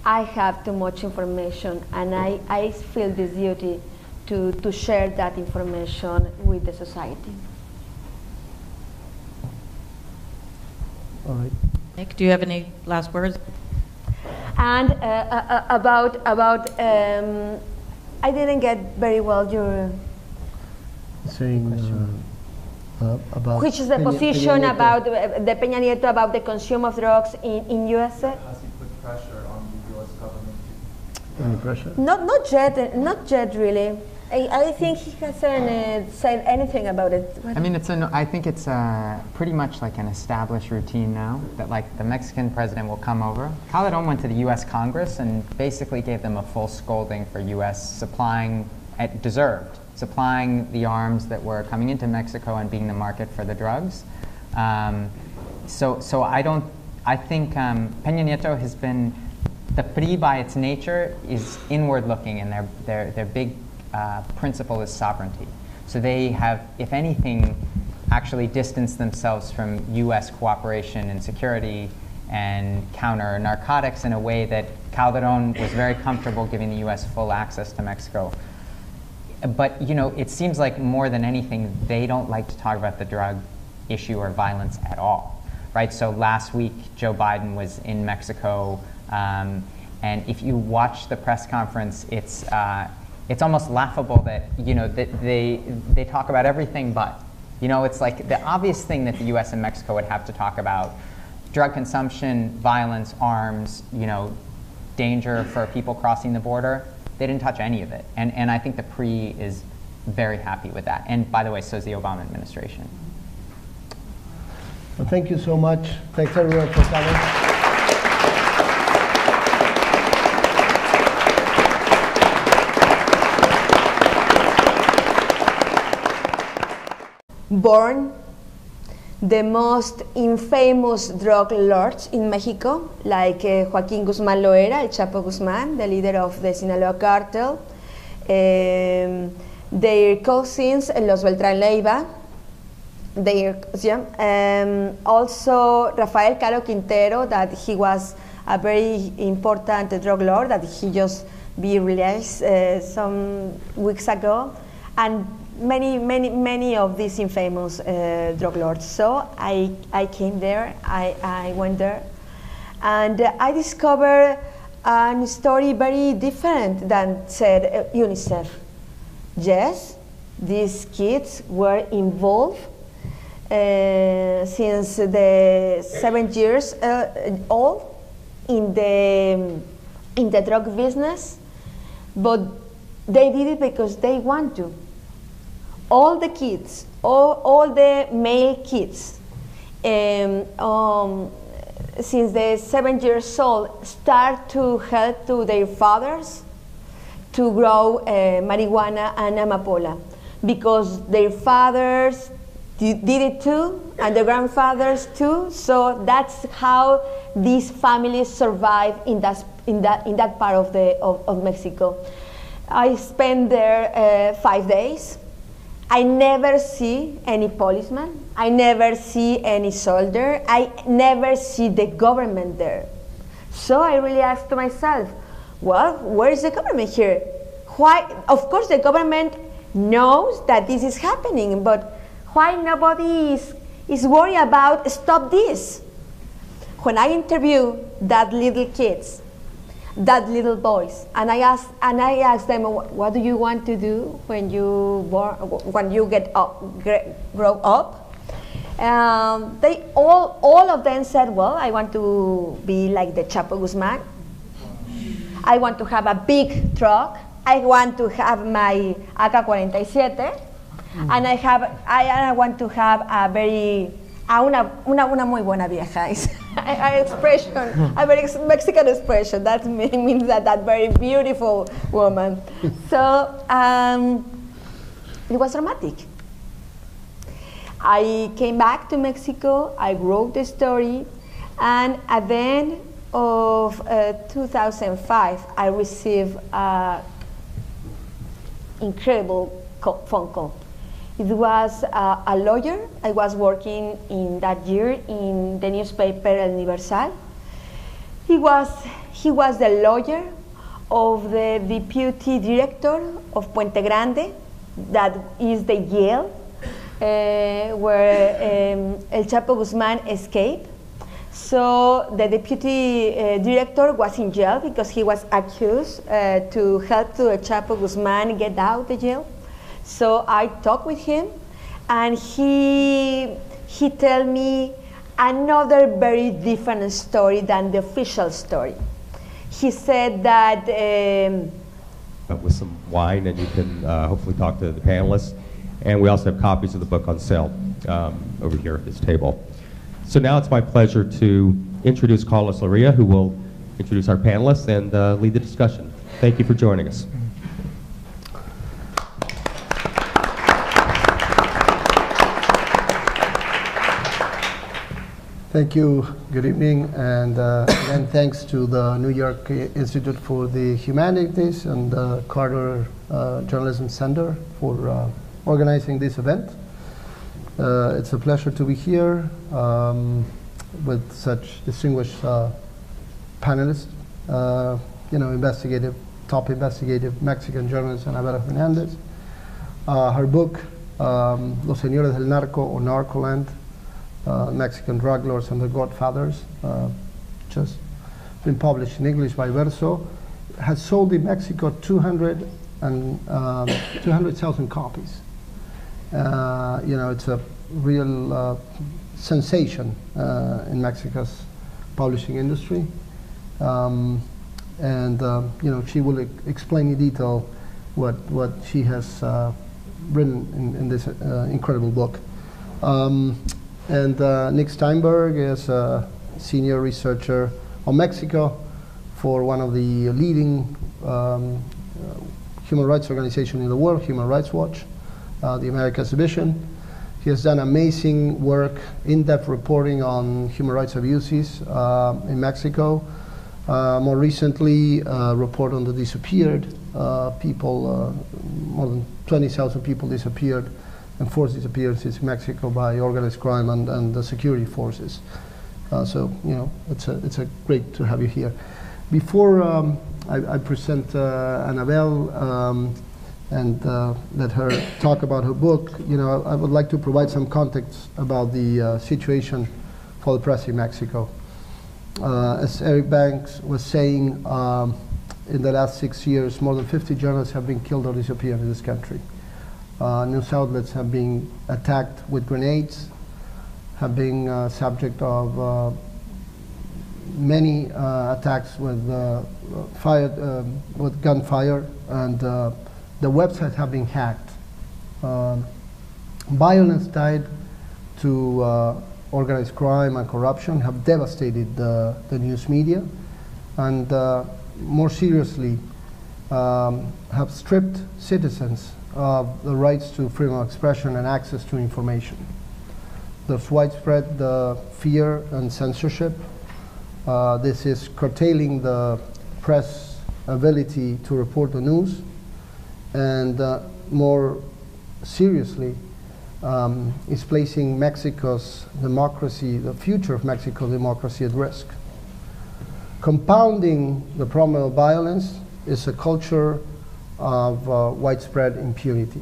I have too much information, and I feel this duty to share that information with the society. All right. Nick, do you have any last words? And about I didn't get very well your Saying about which is the position about the Peña Nieto about the consume of drugs in USA? Has he put pressure on the U.S. government? any pressure? Not yet really. I think he hasn't said anything about it. I mean, I think it's pretty much like an established routine now that like the Mexican president will come over. Calderon went to the U.S. Congress and basically gave them a full scolding for U.S. supplying the arms that were coming into Mexico and being the market for the drugs. So I think Peña Nieto has been, the PRI by its nature is inward looking, and their big principle is sovereignty. So they have, if anything, actually distanced themselves from U.S. cooperation in security and counter narcotics in a way that Calderon was very comfortable giving the U.S. full access to Mexico. But it seems like more than anything, they don't like to talk about the drug issue or violence at all, right? So last week, Joe Biden was in Mexico, and if you watch the press conference, it's almost laughable that that they talk about everything but. It's like the obvious thing that the U.S. and Mexico would have to talk about: drug consumption, violence, arms, danger for people crossing the border. They didn't touch any of it, and I think the PRI is very happy with that. And by the way, so is the Obama administration. Well, thank you so much. Thanks everyone for coming. born the most infamous drug lords in Mexico, like Joaquín Guzmán Loera, El Chapo Guzmán, the leader of the Sinaloa cartel, their cousins, Los Beltrán Leiva, also Rafael Caro Quintero, that he was a very important drug lord that he just be released some weeks ago, and many of these infamous drug lords. So I came there, I went there, and I discovered a story very different than said UNICEF. Yes, these kids were involved since the 7 years old in the drug business, but they did it because they want to. All the kids, all the male kids, since the 7 years old, start to help to their fathers to grow marijuana and amapola, because their fathers did it too, and the grandfathers too. So that's how these families survive in that part of Mexico. I spent there 5 days. I never see any policeman. I never see any soldier. I never see the government there. So I really asked to myself, well, where is the government here? Why? Of course, the government knows that this is happening, but why nobody is worried about stop this? When I interview that little kids, that little boys, and I asked them, what do you want to do when you grow up? They all of them said, well, I want to be like the Chapo Guzmán. I want to have a big truck. I want to have my AK-47, and I want to have a very una muy buena vieja is an expression, a very Mexican expression. That means that very beautiful woman. So it was dramatic. I came back to Mexico. I wrote the story, and at the end of 2005, I received an incredible phone call. It was a lawyer. I was working in that year in the newspaper El Universal. He was the lawyer of the deputy director of Puente Grande, that is the jail where El Chapo Guzmán escaped. So the deputy director was in jail because he was accused to help to El Chapo Guzmán get out the jail. So I talked with him, and he told me another very different story than the official story. He said that with some wine, and you can hopefully talk to the panelists. And we also have copies of the book on sale over here at this table. So now it's my pleasure to introduce Carlos Loria, who will introduce our panelists and lead the discussion. Thank you for joining us. Thank you. Good evening, and again, thanks to the New York Institute for the Humanities and the Carter Journalism Center for organizing this event. It's a pleasure to be here with such distinguished panelists. Top investigative Mexican journalist Anabel Hernández. Her book, Los Señores del Narco, or Narcoland, Mexican Drug Lords and the Godfathers, just been published in English by Verso, has sold in Mexico 200,000 copies. It's a real sensation in Mexico's publishing industry. She will explain in detail what she has written in this incredible book. Nick Steinberg is a senior researcher on Mexico for one of the leading human rights organizations in the world, Human Rights Watch, the Americas Division. He has done amazing work, in-depth reporting on human rights abuses in Mexico. More recently, a report on the disappeared people, more than 20,000 people disappeared, and forced disappearances in Mexico by organized crime and the security forces. So, you know, it's a great to have you here. Before I present Anabel and let her talk about her book, you know, I would like to provide some context about the situation for the press in Mexico. As Eric Banks was saying, in the last 6 years, more than 50 journalists have been killed or disappeared in this country. News outlets have been attacked with grenades, have been subject of many attacks with with gunfire, and the websites have been hacked. Violence tied to organized crime and corruption have devastated the news media, and more seriously, have stripped citizens of the rights to freedom of expression and access to information. There's widespread fear and censorship. This is curtailing the press ability to report the news, and more seriously, is placing Mexico's democracy, the future of Mexico's democracy, at risk. Compounding the problem of violence is a culture of widespread impunity.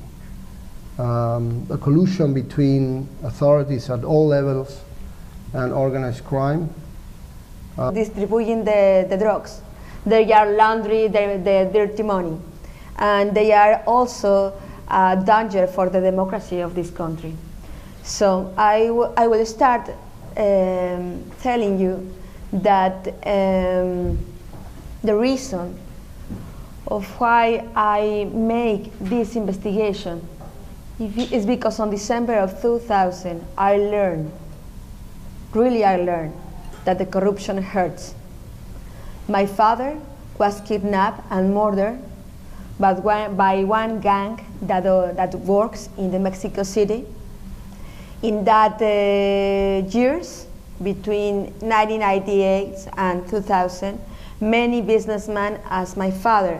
A collusion between authorities at all levels and organized crime. Distributing the drugs. They are laundering the dirty money. And they are also a danger for the democracy of this country. So I will start telling you that the reason of why I make this investigation is because on December of 2000 I learned that the corruption hurts. My father was kidnapped and murdered by one gang that works in the Mexico City. In that years, between 1998 and 2000, many businessmen, as my father,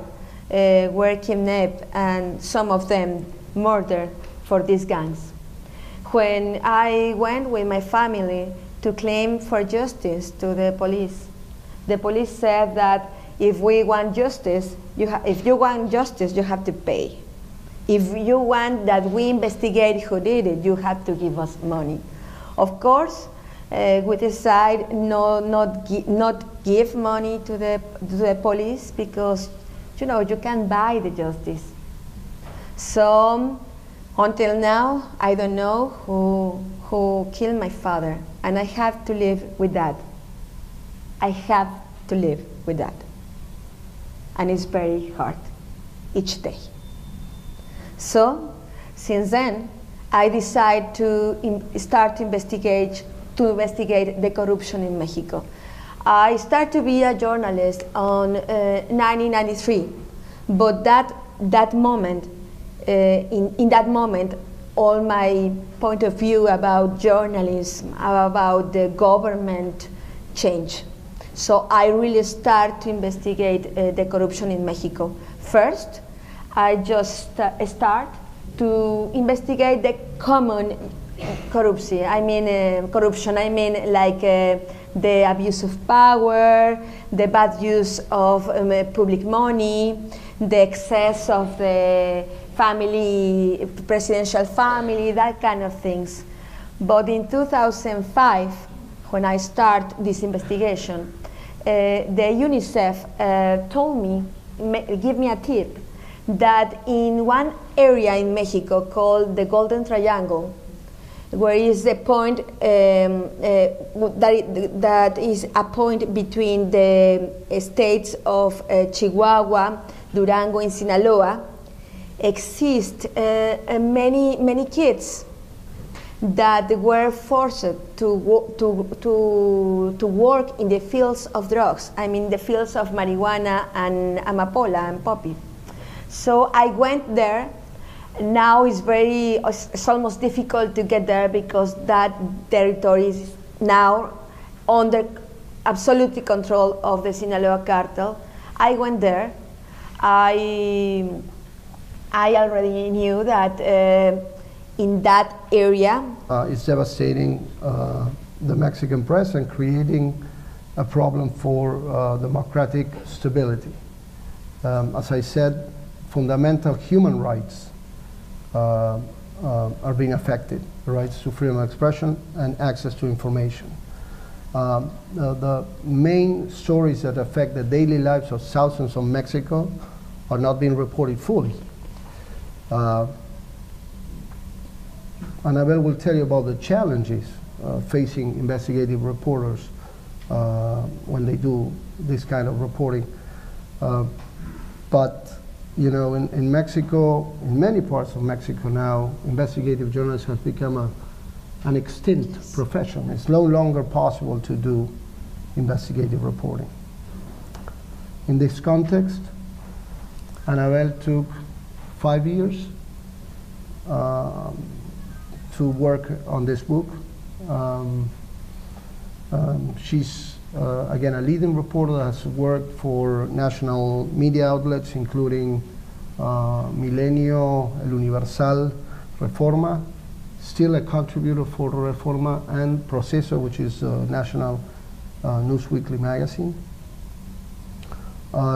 were kidnapped, and some of them murdered for these gangs. When I went with my family to claim for justice to the police said that if we want justice, if you want justice, you have to pay. If you want that we investigate who did it, you have to give us money. Of course, we decide not give money to the police because, you know, you can't buy the justice. So until now, I don't know who killed my father, and I have to live with that. I have to live with that. And it's very hard each day. So since then, I decided to start to investigate the corruption in Mexico. I started to be a journalist on 1993, but that moment, in that moment, all my point of view about journalism, about the government changed. So I really start to investigate the corruption in Mexico. First, I just start to investigate the common corruption. I mean like the abuse of power, the bad use of public money, the excess of the presidential family, that kind of things. But in 2005, when I start this investigation, the UNICEF told me, give me a tip, that in one area in Mexico called the Golden Triangle, where is the point that is a point between the states of Chihuahua, Durango, and Sinaloa, exist many kids that were forced to work in the fields of drugs. I mean the fields of marijuana and amapola and poppy. So I went there Now it's almost difficult to get there because that territory is now under absolute control of the Sinaloa cartel. I went there. I already knew that in that area. It's devastating the Mexican press and creating a problem for democratic stability. As I said, fundamental human rights are being affected, the rights to freedom of expression and access to information. The main stories that affect the daily lives of thousands of Mexico are not being reported fully. Anabel will tell you about the challenges facing investigative reporters when they do this kind of reporting. But you know, in Mexico, in many parts of Mexico now, investigative journalism has become an extinct profession. It's no longer possible to do investigative reporting. In this context, Anabel took 5 years to work on this book. She's again a leading reporter that has worked for national media outlets including Milenio, El Universal, Reforma, still a contributor for Reforma, and Proceso, which is a national news weekly magazine.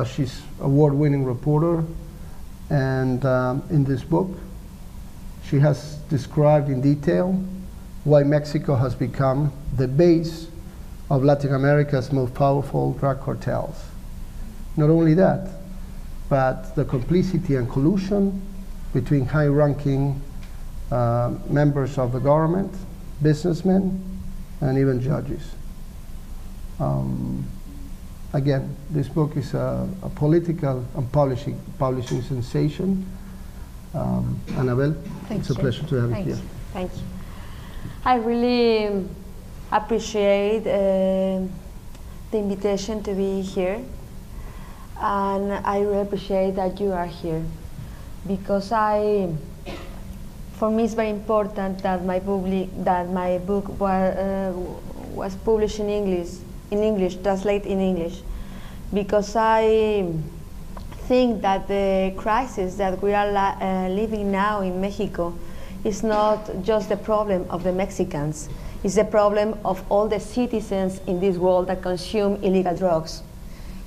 She's award-winning reporter, and in this book she has described in detail why Mexico has become the base of Latin America's most powerful drug cartels. Not only that, but the complicity and collusion between high-ranking members of the government, businessmen, and even judges. Again, this book is a political and publishing sensation. Anabel, it's a pleasure to have you here. Thank you. I really appreciate the invitation to be here, and I really appreciate that you are here, because for me it's very important that my book was published in English, translated in English, because I think that the crisis that we are living now in Mexico is not just the problem of the Mexicans. It's the problem of all the citizens in this world that consume illegal drugs.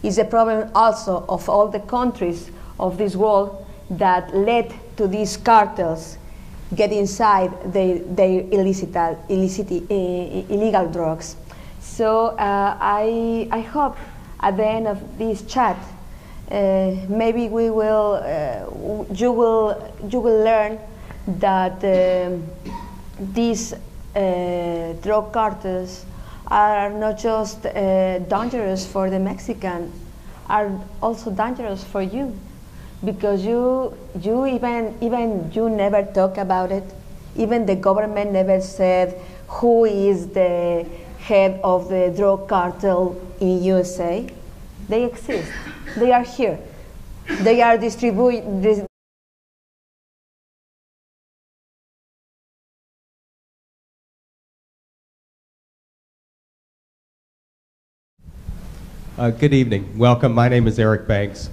It's the problem also of all the countries of this world that led to these cartels get inside their illegal drugs. So I hope at the end of this chat, maybe we will, you will learn that these drug cartels are not just dangerous for the Mexican, are also dangerous for you, because you never talk about it. Even the government never said who is the head of the drug cartel in USA. They exist. They are here. They are distributing. Good evening. Welcome. My name is Eric Banks.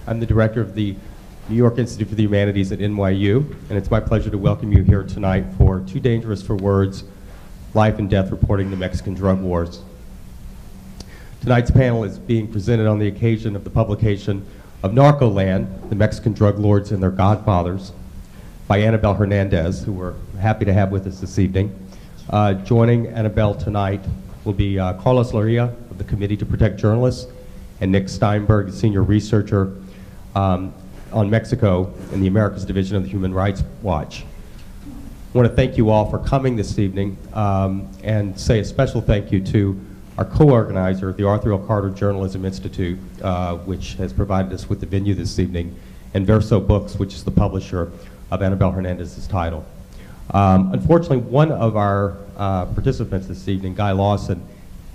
I'm the director of the New York Institute for the Humanities at NYU, and it's my pleasure to welcome you here tonight for Too Dangerous for Words, Life and Death Reporting the Mexican Drug Wars. Tonight's panel is being presented on the occasion of the publication of Narcoland, the Mexican Drug Lords and Their Godfathers, by Anabel Hernández, who we're happy to have with us this evening. Joining Anabel tonight will be Carlos Loria of the Committee to Protect Journalists, and Nick Steinberg, senior researcher on Mexico in the Americas Division of the Human Rights Watch. I want to thank you all for coming this evening and say a special thank you to our co-organizer, the Arthur L. Carter Journalism Institute, which has provided us with the venue this evening, and Verso Books, which is the publisher of Anabel Hernández's title. Unfortunately, one of our participants this evening, Guy Lawson,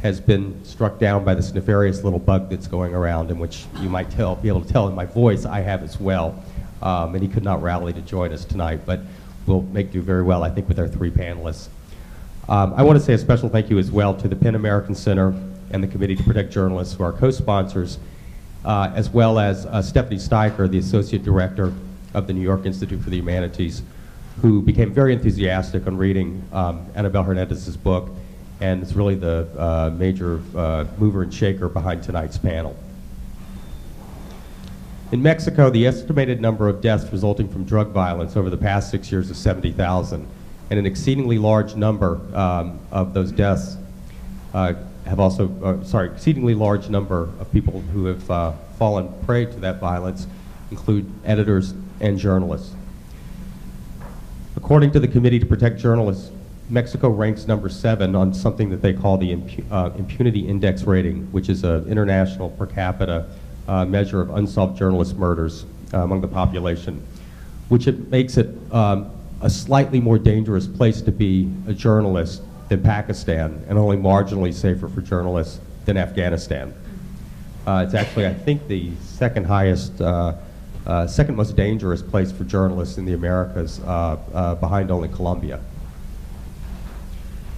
has been struck down by this nefarious little bug that's going around, in which you might be able to tell in my voice I have as well. and he could not rally to join us tonight, but we'll make do very well, I think, with our three panelists. I want to say a special thank you as well to the PEN American Center and the Committee to Protect Journalists, who are co-sponsors, as well as Stephanie Steicher, the Associate Director of the New York Institute for the Humanities, who became very enthusiastic on reading Anabel Hernández's book, and is really the major mover and shaker behind tonight's panel. In Mexico, the estimated number of deaths resulting from drug violence over the past 6 years is 70,000, and an exceedingly large number of those deaths exceedingly large number of people who have fallen prey to that violence include editors and journalists. According to the Committee to Protect Journalists, Mexico ranks number 7 on something that they call the Impunity Index rating, which is an international per capita measure of unsolved journalist murders among the population, which makes it a slightly more dangerous place to be a journalist than Pakistan, and only marginally safer for journalists than Afghanistan. It's actually, I think, the second most dangerous place for journalists in the Americas, behind only Colombia.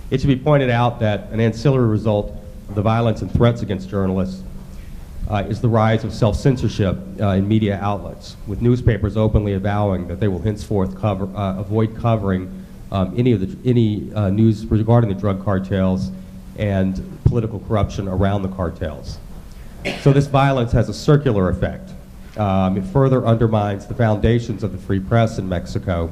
It should be pointed out that an ancillary result of the violence and threats against journalists is the rise of self-censorship in media outlets, with newspapers openly avowing that they will henceforth avoid covering any news regarding the drug cartels and political corruption around the cartels. So this violence has a circular effect. It further undermines the foundations of the free press in Mexico,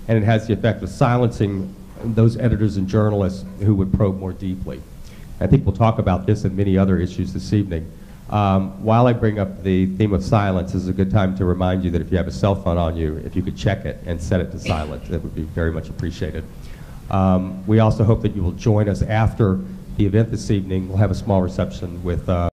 and it has the effect of silencing those editors and journalists who would probe more deeply. I think we'll talk about this and many other issues this evening. While I bring up the theme of silence, this is a good time to remind you that if you have a cell phone on you, if you could check it and set it to silent, that would be very much appreciated. We also hope that you will join us after the event this evening. We'll have a small reception with